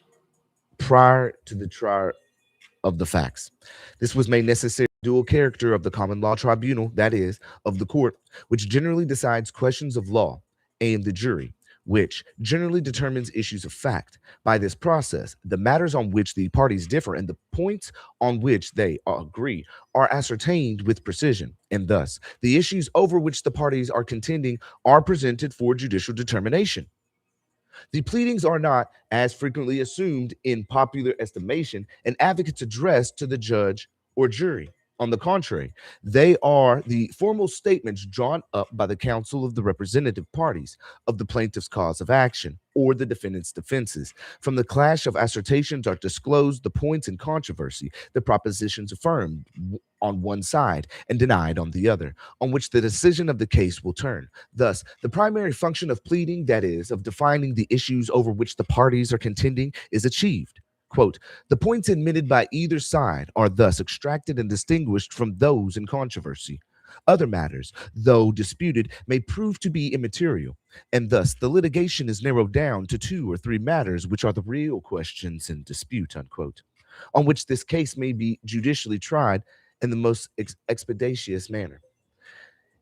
A: prior to the trial of the facts. This was made necessary dual character of the common law tribunal, that is, of the court, which generally decides questions of law, and the jury, which generally determines issues of fact. By this process, the matters on which the parties differ and the points on which they agree are ascertained with precision, and thus the issues over which the parties are contending are presented for judicial determination. The pleadings are not, as frequently assumed in popular estimation, an advocate's address to the judge or jury. On the contrary, they are the formal statements drawn up by the counsel of the representative parties of the plaintiff's cause of action or the defendant's defenses. From the clash of assertions are disclosed the points in controversy, the propositions affirmed on one side and denied on the other, on which the decision of the case will turn. Thus, the primary function of pleading, that is, of defining the issues over which the parties are contending, is achieved. Quote, the points admitted by either side are thus extracted and distinguished from those in controversy. Other matters, though disputed, may prove to be immaterial, and thus the litigation is narrowed down to 2 or 3 matters which are the real questions in dispute, unquote, on which this case may be judicially tried in the most expeditious manner.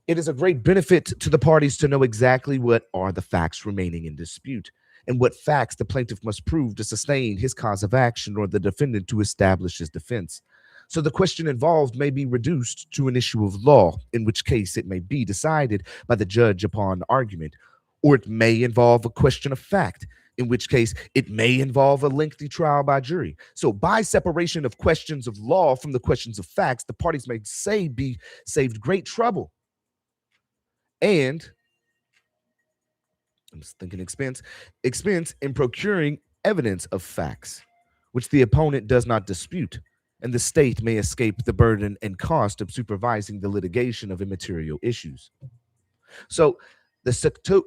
A: It is a great benefit to the parties to know exactly what are the facts remaining in dispute, and what facts the plaintiff must prove to sustain his cause of action or the defendant to establish his defense. So the question involved may be reduced to an issue of law, in which case it may be decided by the judge upon argument, or it may involve a question of fact, in which case it may involve a lengthy trial by jury. So by separation of questions of law from the questions of facts, the parties may be saved great trouble. And I'm just thinking expense in procuring evidence of facts, which the opponent does not dispute, and the state may escape the burden and cost of supervising the litigation of immaterial issues. So the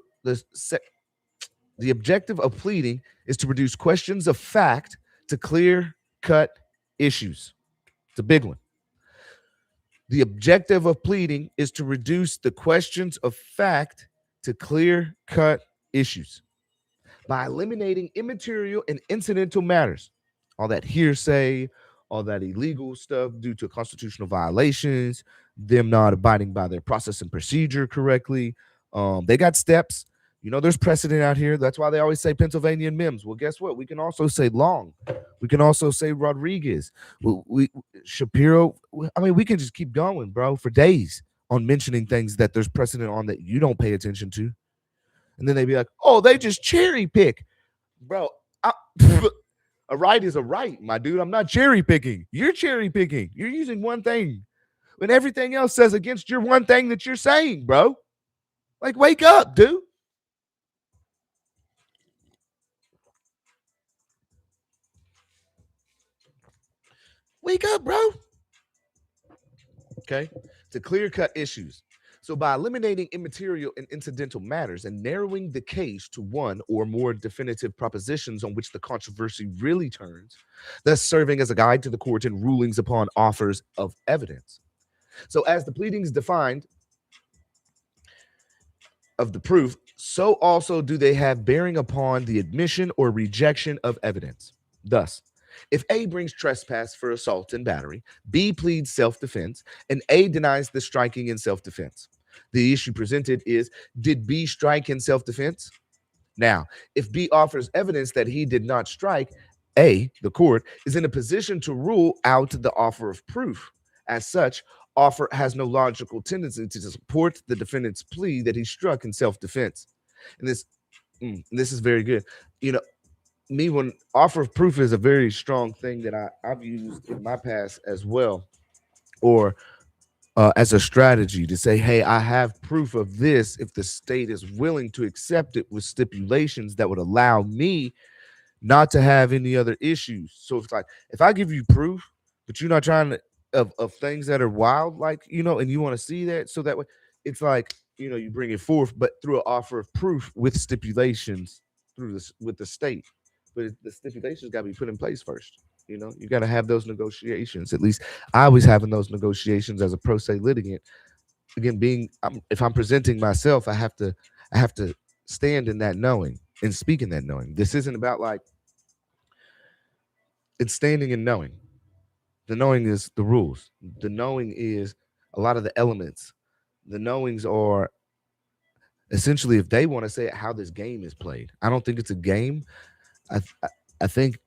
A: objective of pleading is to produce questions of fact to clear-cut issues. It's a big one. The objective of pleading is to reduce the questions of fact to clear-cut issues by eliminating immaterial and incidental matters, all that hearsay, all that illegal stuff due to constitutional violations, them not abiding by their process and procedure correctly. They got steps. You know, there's precedent out here. That's why they always say Pennsylvania and Mims. Well, guess what? We can also say Long. We can also say Rodriguez. We Shapiro. I mean, we can just keep going, bro, for days on mentioning things that there's precedent on that you don't pay attention to. And then they be like, oh, they just cherry pick. Bro, a right is a right, my dude. I'm not cherry picking. You're cherry picking. You're using one thing when everything else says against your one thing that you're saying, bro. Like, wake up, dude. Wake up, bro. Okay. To clear cut issues. So by eliminating immaterial and incidental matters and narrowing the case to one or more definitive propositions on which the controversy really turns, thus serving as a guide to the court in rulings upon offers of evidence. So as the pleadings defined of the proof, so also do they have bearing upon the admission or rejection of evidence. Thus, if A brings trespass for assault and battery, B pleads self-defense, and A denies the striking in self-defense. The issue presented is, did B strike in self-defense? Now, if B offers evidence that he did not strike, A, the court, is in a position to rule out the offer of proof. As such, offer has no logical tendency to support the defendant's plea that he struck in self-defense. And this This is very good. You know, me when offer of proof is a very strong thing that I've used in my past as well, or as a strategy to say, hey, I have proof of this if the state is willing to accept it with stipulations that would allow me not to have any other issues. So it's like if I give you proof, but you're not trying to of things that are wild, like and you want to see that, so that way it's like you bring it forth, but through an offer of proof with stipulations through this with the state. But the stipulations got to be put in place first. You got to have those negotiations. At least I was having those negotiations as a pro se litigant. Again, if I'm presenting myself, I have to stand in that knowing and speak in that knowing. This isn't about like it's standing and knowing. The knowing is the rules. The knowing is a lot of the elements. The knowings are essentially, if they want to say it, how this game is played. I don't think it's a game. I think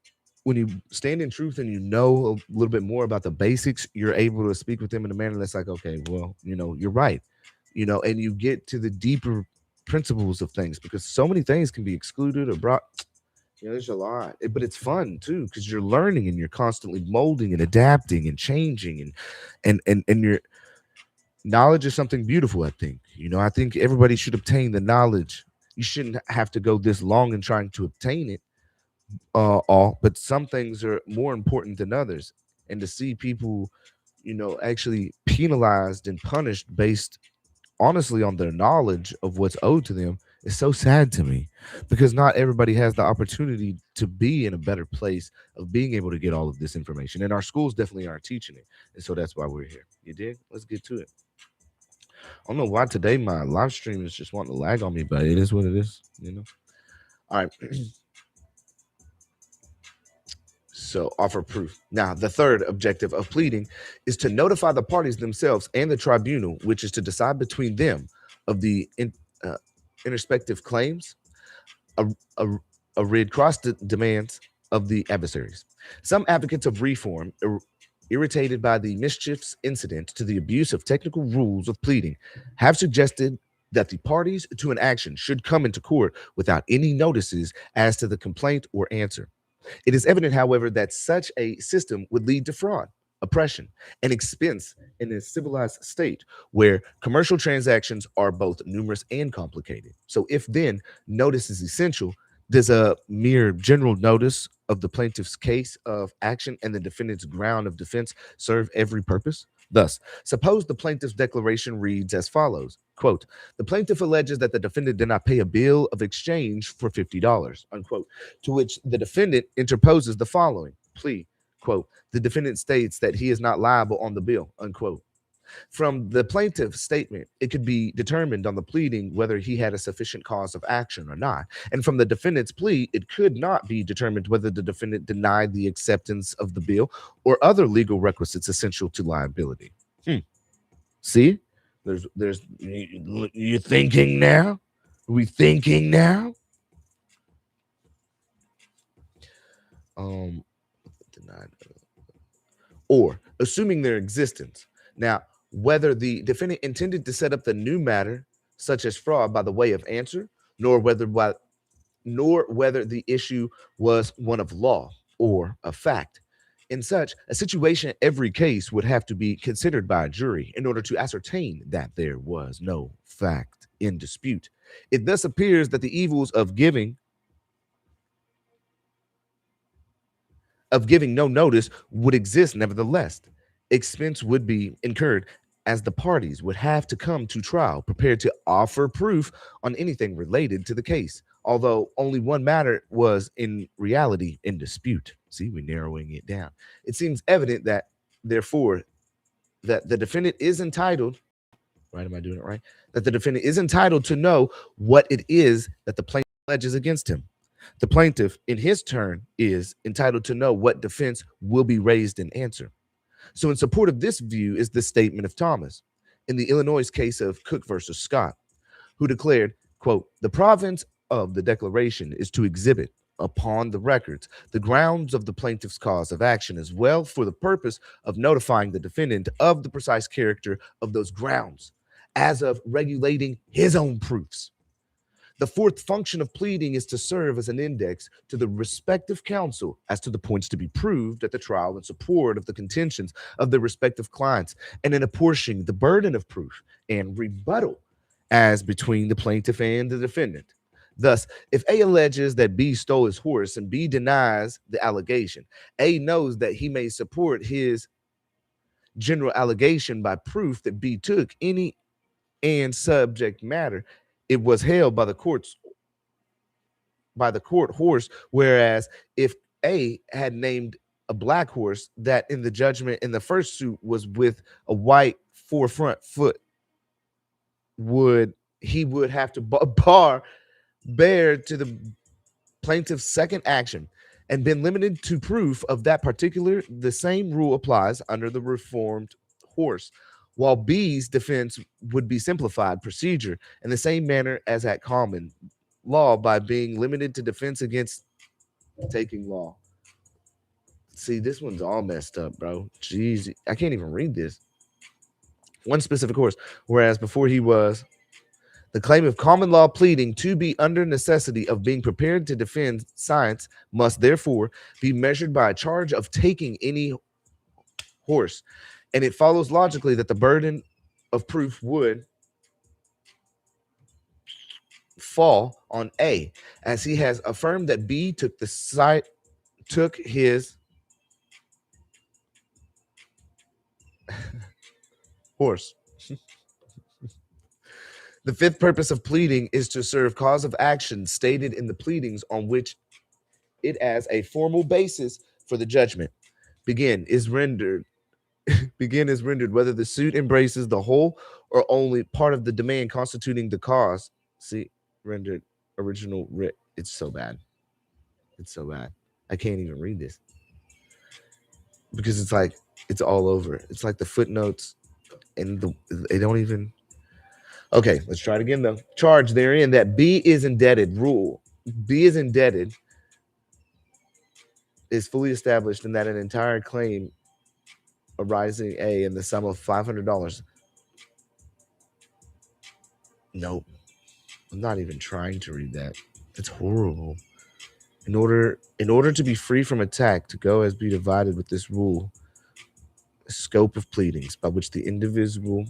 A: when you stand in truth and you know a little bit more about the basics, you're able to speak with them in a manner that's like, okay, well, you're right. And you get to the deeper principles of things, because so many things can be excluded or brought. There's a lot, but it's fun too because you're learning and you're constantly molding and adapting and changing, and your knowledge is something beautiful. I think everybody should obtain the knowledge. You shouldn't have to go this long in trying to obtain it, all. But some things are more important than others, and to see people, actually penalized and punished based honestly on their knowledge of what's owed to them is so sad to me, because not everybody has the opportunity to be in a better place of being able to get all of this information, and our schools definitely aren't teaching it. And so that's why we're here. You did. Let's get to it. I don't know why today my live stream is just wanting to lag on me, but it is what it is. All right. So offer proof. Now, the third objective of pleading is to notify the parties themselves and the tribunal, which is to decide between them of the interspective claims, a, a, a red cross demands of the adversaries. Some advocates of reform, irritated by the mischiefs incident to the abuse of technical rules of pleading, have suggested that the parties to an action should come into court without any notices as to the complaint or answer. It is evident, however, that such a system would lead to fraud, oppression, and expense in a civilized state where commercial transactions are both numerous and complicated. So if then notice is essential, does a mere general notice of the plaintiff's case of action and the defendant's ground of defense serve every purpose? Thus, suppose the plaintiff's declaration reads as follows, quote, the plaintiff alleges that the defendant did not pay a bill of exchange for $50, unquote, to which the defendant interposes the following plea, quote, the defendant states that he is not liable on the bill, unquote. From the plaintiff's statement, it could be determined on the pleading whether he had a sufficient cause of action or not. And from the defendant's plea, it could not be determined whether the defendant denied the acceptance of the bill or other legal requisites essential to liability. See, there's you're thinking now. We thinking now. Denied. Or assuming their existence. Now, whether the defendant intended to set up the new matter, such as fraud, by the way of answer, nor whether the issue was one of law or a fact. In such a situation, every case would have to be considered by a jury in order to ascertain that there was no fact in dispute. It thus appears that the evils of giving no notice would exist nevertheless. Expense would be incurred, as the parties would have to come to trial prepared to offer proof on anything related to the case, although only one matter was in reality in dispute. See, we're narrowing it down. It seems evident that, therefore, that the defendant is entitled, right? Am I doing it right? That the defendant is entitled to know what it is that the plaintiff alleges against him. The plaintiff, in his turn, is entitled to know what defense will be raised in answer. So in support of this view is the statement of Thomas in the Illinois case of Cook versus Scott, who declared, quote, the province of the declaration is to exhibit upon the records the grounds of the plaintiff's cause of action, as well for the purpose of notifying the defendant of the precise character of those grounds, as of regulating his own proofs. The fourth function of pleading is to serve as an index to the respective counsel as to the points to be proved at the trial in support of the contentions of their respective clients, and in apportioning the burden of proof and rebuttal as between the plaintiff and the defendant. Thus, if A alleges that B stole his horse and B denies the allegation, A knows that he may support his general allegation by proof that B took any and subject matter it was held by the court horse, whereas if A had named a black horse that in the judgment in the first suit was with a white forefront foot, he would have to bear to the plaintiff's second action and been limited to proof of that particular. The same rule applies under the reformed horse, while B's defense would be simplified procedure in the same manner as at common law by being limited to defense against taking law. See, this one's all messed up, bro. Jeez, I can't even read this. One specific horse, whereas before he was the claim of common law pleading to be under necessity of being prepared to defend science must therefore be measured by a charge of taking any horse. And it follows logically that the burden of proof would fall on A, as he has affirmed that B took his horse. The fifth purpose of pleading is to serve cause of action stated in the pleadings on which it as a formal basis for the judgment. Begin is rendered whether the suit embraces the whole or only part of the demand constituting the cause. See, rendered original writ. It's so bad. It's so bad. I can't even read this because it's like it's all over. It's like the footnotes and they don't even. Okay, let's try it again though. Charge therein that B is indebted. Rule B is indebted is fully established in that an entire claim arising A in the sum of $500. Nope. I'm not even trying to read that. That's horrible. In order to be free from attack, to go as be divided with this rule, scope of pleadings by which the individual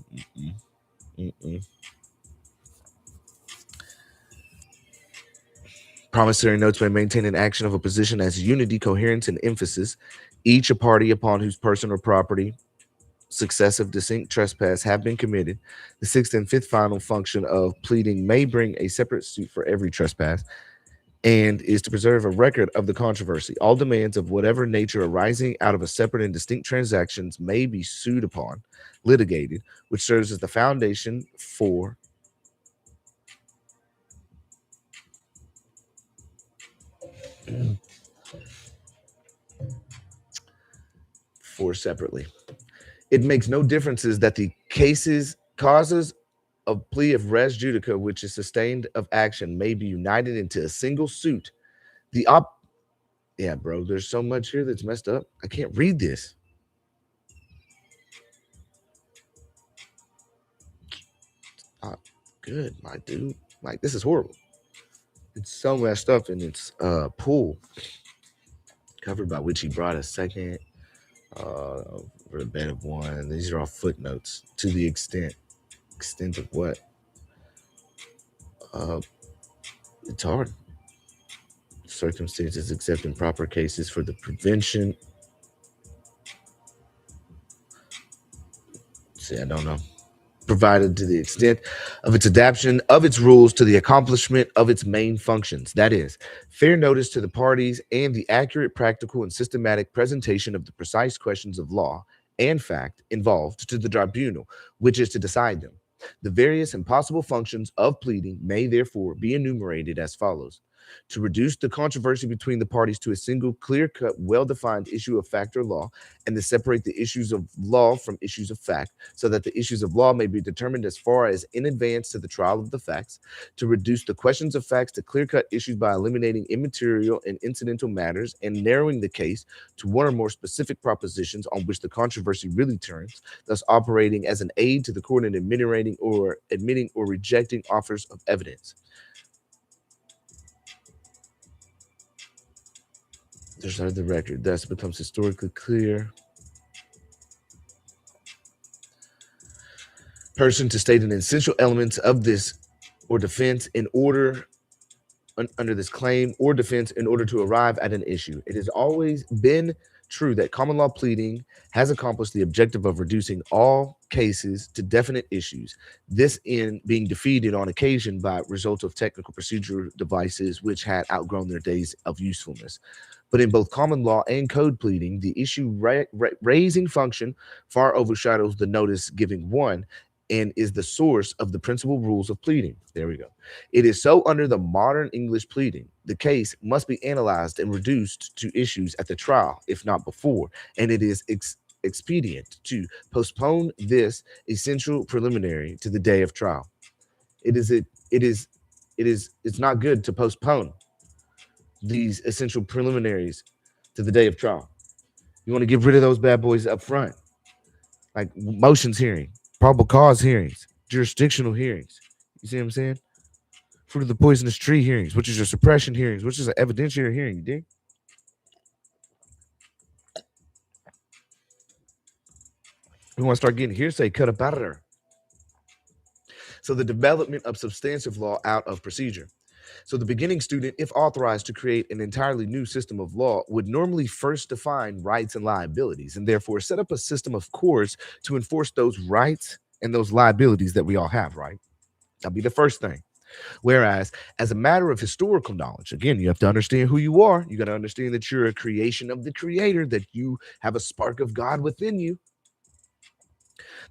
A: promissory notes may maintain an action of a position as unity, coherence, and emphasis, each a party upon whose person or property successive distinct trespass have been committed. The sixth and fifth final function of pleading may bring a separate suit for every trespass and is to preserve a record of the controversy. All demands of whatever nature arising out of a separate and distinct transactions may be sued upon, litigated, which serves as the foundation for separately. It makes no differences that the causes of plea of res judica, which is sustained of action, may be united into a single suit. Yeah, bro, there's so much here that's messed up. I can't read this. Good, my dude. Like, this is horrible. It's so messed up in its pool, covered by which he brought a second for a bed of one. These are all footnotes to the extent of what? It's hard. Circumstances except in proper cases for the prevention. See, I don't know. Provided to the extent of its adaptation of its rules to the accomplishment of its main functions. That is, fair notice to the parties and the accurate, practical, and systematic presentation of the precise questions of law and fact involved to the tribunal, which is to decide them. The various and possible functions of pleading may therefore be enumerated as follows. To reduce the controversy between the parties to a single clear-cut, well-defined issue of fact or law, and to separate the issues of law from issues of fact, so that the issues of law may be determined as far as in advance to the trial of the facts. To reduce the questions of facts to clear-cut issues by eliminating immaterial and incidental matters and narrowing the case to one or more specific propositions on which the controversy really turns, thus operating as an aid to the court in admitting or rejecting offers of evidence. There's the record. Thus becomes historically clear. Person to state an essential elements of this or defense in order under this claim or defense in order to arrive at an issue. It has always been true that common law pleading has accomplished the objective of reducing all cases to definite issues, this in being defeated on occasion by result of technical procedural devices which had outgrown their days of usefulness. But in both common law and code pleading, the issue raising function far overshadows the notice giving one and is the source of the principal rules of pleading. There we go. It is so under the modern English pleading. The case must be analyzed and reduced to issues at the trial, if not before, and it is expedient to postpone this essential preliminary to the day of trial. It's not good to postpone these essential preliminaries to the day of trial. You want to get rid of those bad boys up front, like motions hearing, probable cause hearings, jurisdictional hearings. You see what I'm saying? Fruit of the poisonous tree hearings, which is your suppression hearings, which is an evidentiary hearing. You dig? We want to start getting hearsay cut up out of there. So the development of substantive law out of procedure. So the beginning student, if authorized to create an entirely new system of law, would normally first define rights and liabilities, and therefore set up a system of courts to enforce those rights and those liabilities that we all have, right? That'll be the first thing. Whereas, as a matter of historical knowledge, again, you have to understand who you are. You got to understand that you're a creation of the Creator, that you have a spark of God within you.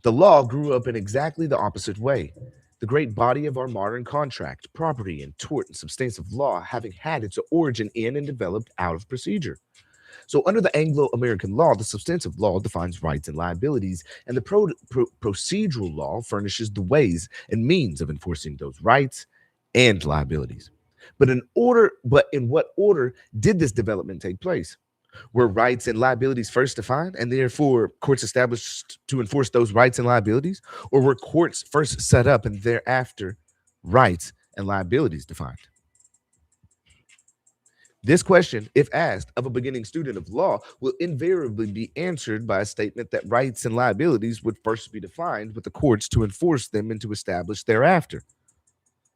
A: The law grew up in exactly the opposite way. The great body of our modern contract, property, and tort and substantive law having had its origin in and developed out of procedure. So, under the Anglo-American law, the substantive law defines rights and liabilities, and the procedural law furnishes the ways and means of enforcing those rights and liabilities. But in what order did this development take place? Were rights and liabilities first defined, and therefore courts established to enforce those rights and liabilities, or were courts first set up and thereafter rights and liabilities defined? This question, if asked of a beginning student of law, will invariably be answered by a statement that rights and liabilities would first be defined with the courts to enforce them and to establish thereafter,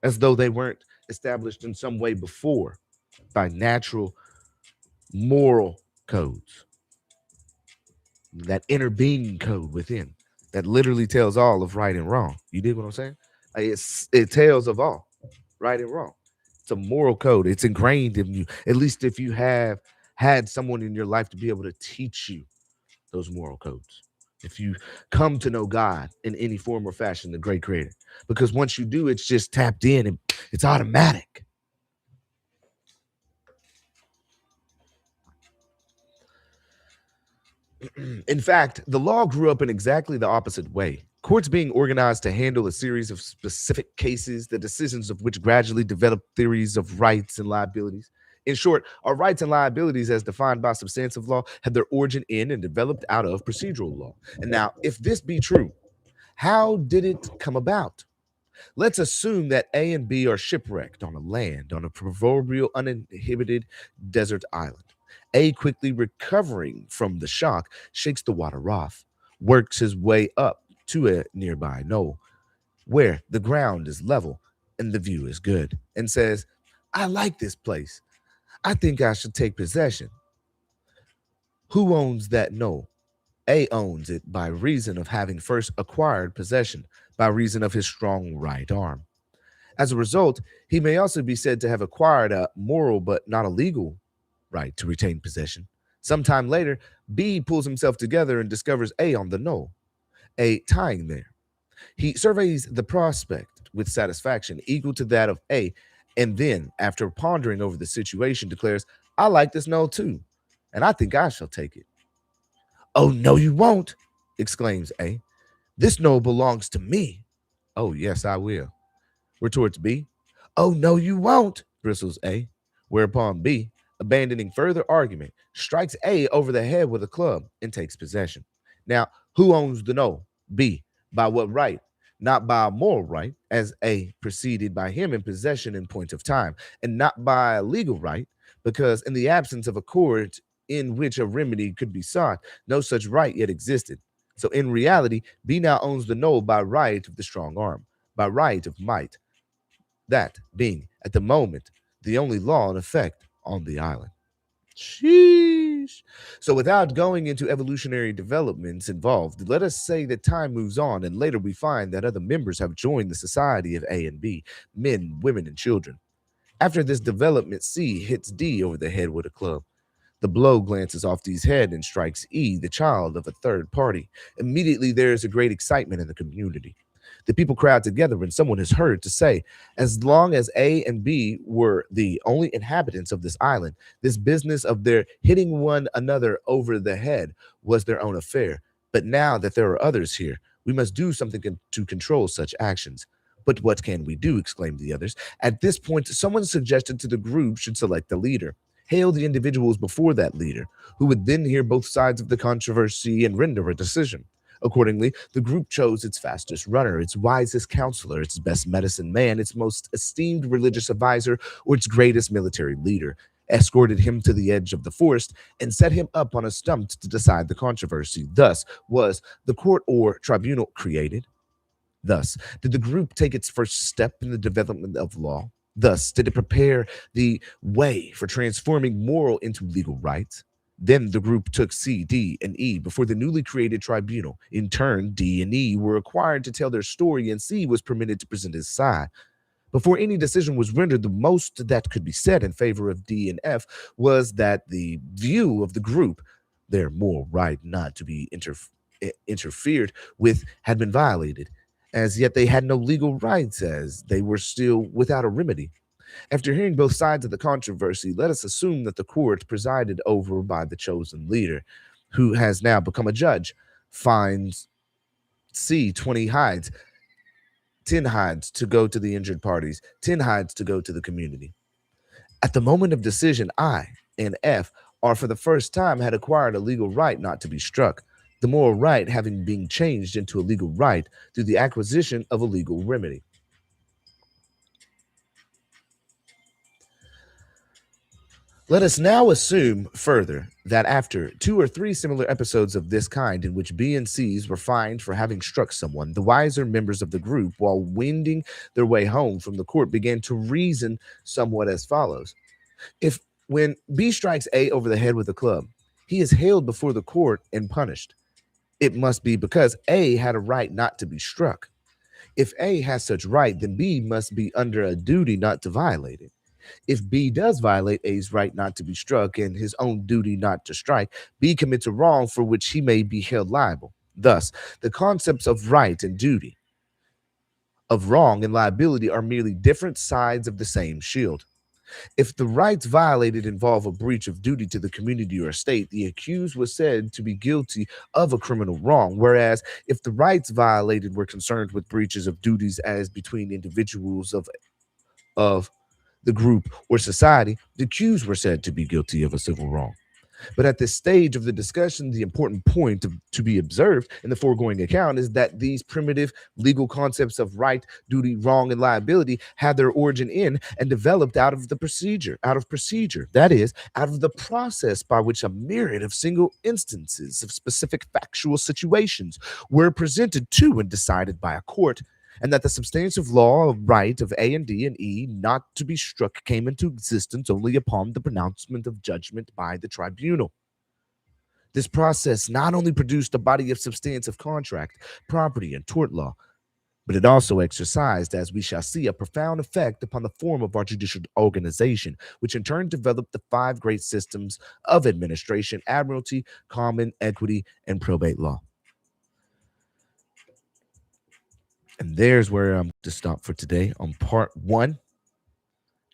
A: as though they weren't established in some way before by natural moral codes, that inner being code within that literally tells all of right and wrong. You dig what I'm saying? It tells of all right and wrong. It's a moral code. It's ingrained in you. At least if you have had someone in your life to be able to teach you those moral codes. If you come to know God in any form or fashion, the great creator. Because once you do, it's just tapped in and it's automatic. In fact, the law grew up in exactly the opposite way. Courts being organized to handle a series of specific cases, the decisions of which gradually developed theories of rights and liabilities. In short, our rights and liabilities, as defined by substantive law, had their origin in and developed out of procedural law. And now, if this be true, how did it come about? Let's assume that A and B are shipwrecked on a land on a proverbial uninhabited desert island. A, quickly recovering from the shock, shakes the water off, works his way up to a nearby knoll where the ground is level and the view is good, and says, I like this place. I think I should take possession. Who owns that knoll? A owns it by reason of having first acquired possession, by reason of his strong right arm. As a result, he may also be said to have acquired a moral but not a legal right to retain possession. Sometime later, B pulls himself together and discovers A on the knoll, A tying there. He surveys the prospect with satisfaction equal to that of A, and then, after pondering over the situation, declares, I like this knoll too, and I think I shall take it. Oh, no, you won't, exclaims A. This knoll belongs to me. Oh, yes, I will, retorts B. Oh, no, you won't, bristles A. Whereupon B, abandoning further argument, strikes A over the head with a club and takes possession. Now, who owns the knoll? B. By what right? Not by a moral right, as A preceded by him in possession in point of time, and not by a legal right, because in the absence of a court in which a remedy could be sought, no such right yet existed. So in reality, B now owns the knoll by right of the strong arm, by right of might, that being, at the moment, the only law in effect on the island. Sheesh. So, without going into evolutionary developments involved, let us say that time moves on and later we find that other members have joined the society of A and B, men, women, and children. After this development, C hits D over the head with a club. The blow glances off D's head and strikes E, the child of a third party. Immediately, there is a great excitement in the community. The people crowd together, and someone is heard to say, as long as A and B were the only inhabitants of this island, this business of their hitting one another over the head was their own affair. But now that there are others here, we must do something to control such actions. But what can we do? Exclaimed the others. At this point, someone suggested to the group should select a leader, hail the individuals before that leader, who would then hear both sides of the controversy and render a decision. Accordingly, the group chose its fastest runner, its wisest counselor, its best medicine man, its most esteemed religious advisor, or its greatest military leader, escorted him to the edge of the forest, and set him up on a stump to decide the controversy. Thus was the court or tribunal created. Thus did the group take its first step in the development of law. Thus did it prepare the way for transforming moral into legal rights. Then the group took C, D, and E before the newly created tribunal. In turn, D and E were required to tell their story, and C was permitted to present his side. Before any decision was rendered, the most that could be said in favor of D and F was that the view of the group, their moral right not to be interfered with, had been violated. As yet, they had no legal rights, as they were still without a remedy. After hearing both sides of the controversy, let us assume that the court, presided over by the chosen leader, who has now become a judge, finds C 20 hides, 10 hides to go to the injured parties, 10 hides to go to the community. At the moment of decision, I and F are for the first time had acquired a legal right not to be struck, the moral right having been changed into a legal right through the acquisition of a legal remedy. Let us now assume further that after 2 or 3 similar episodes of this kind in which B and C's were fined for having struck someone, the wiser members of the group, while wending their way home from the court, began to reason somewhat as follows. If when B strikes A over the head with a club, he is hailed before the court and punished, it must be because A had a right not to be struck. If A has such right, then B must be under a duty not to violate it. If B does violate A's right not to be struck and his own duty not to strike, B commits a wrong for which he may be held liable. Thus, the concepts of right and duty, of wrong and liability, are merely different sides of the same shield. If the rights violated involve a breach of duty to the community or state, the accused was said to be guilty of a criminal wrong, whereas if the rights violated were concerned with breaches of duties as between individuals of the group or society, the accused were said to be guilty of a civil wrong. But at this stage of the discussion, the important point to be observed in the foregoing account is that these primitive legal concepts of right, duty, wrong, and liability had their origin in and developed out of procedure. That is, out of the process by which a myriad of single instances of specific factual situations were presented to and decided by a court, and that the substantive law of right of A and D and E not to be struck came into existence only upon the pronouncement of judgment by the tribunal. This process not only produced a body of substantive contract, property, and tort law, but it also exercised, as we shall see, a profound effect upon the form of our judicial organization, which in turn developed the 5 great systems of administration: admiralty, common, equity, and probate law. And there's where I'm to stop for today on part 1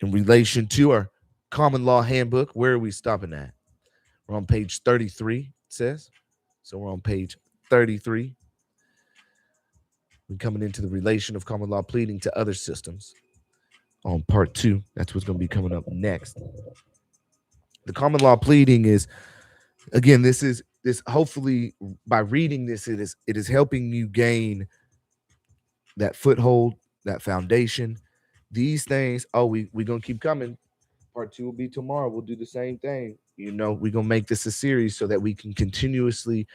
A: in relation to our common law handbook. Where are we stopping at? We're on page 33, it says. So we're on page 33. We're coming into the relation of common law pleading to other systems. On part 2, that's what's going to be coming up next. The common law pleading is, again, this hopefully by reading this, it is helping you gain that foothold, that foundation. These things, we're going to keep coming. Part two will be tomorrow. We'll do the same thing. We're gonna make this a series so that we can continuously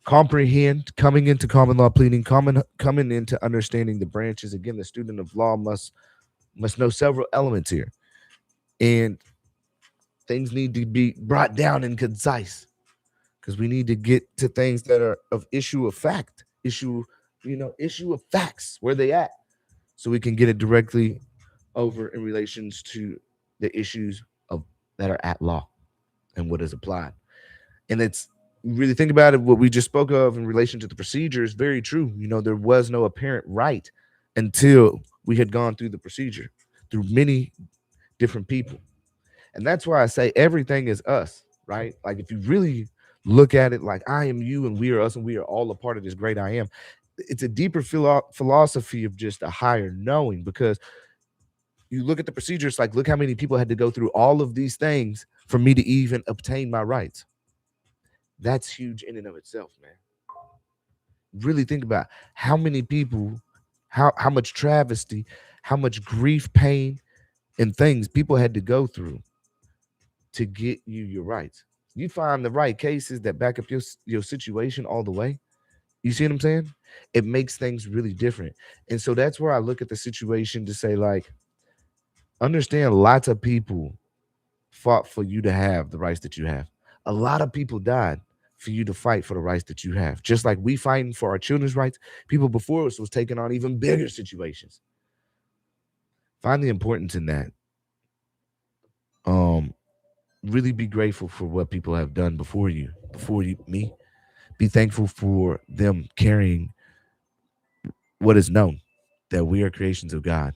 A: comprehend coming into common law pleading, coming into understanding the branches. Again, the student of law must know several elements here, and things need to be brought down and concise because we need to get to things that are of issue of fact, issue of facts, where they at, so we can get it directly over in relations to the issues of that are at law and what is applied. And it's really think about it, what we just spoke of in relation to the procedure is very true. There was no apparent right until we had gone through the procedure through many different people. And that's why I say everything is us, right? Like if you really look at it like I am you and we are us and we are all a part of this great I am, it's a deeper philosophy of just a higher knowing, because you look at the procedure, it's like, look how many people had to go through all of these things for me to even obtain my rights. That's huge in and of itself, man. Really think about how many people, how much travesty, how much grief, pain, and things people had to go through to get you your rights. You find the right cases that back up your situation all the way. You see what I'm saying? It makes things really different. And so that's where I look at the situation to say, like, understand lots of people fought for you to have the rights that you have. A lot of people died for you to fight for the rights that you have. Just like we fighting for our children's rights, people before us was taking on even bigger situations. Find the importance in that. Really be grateful for what people have done before you, me. Be thankful for them carrying what is known, that we are creations of God.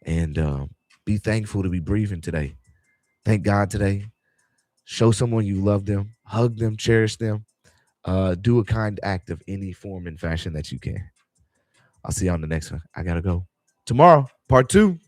A: And be thankful to be breathing today. Thank God today. Show someone you love them, hug them, cherish them. Do a kind act of any form and fashion that you can. I'll see you on the next one. I gotta go. Tomorrow, part 2.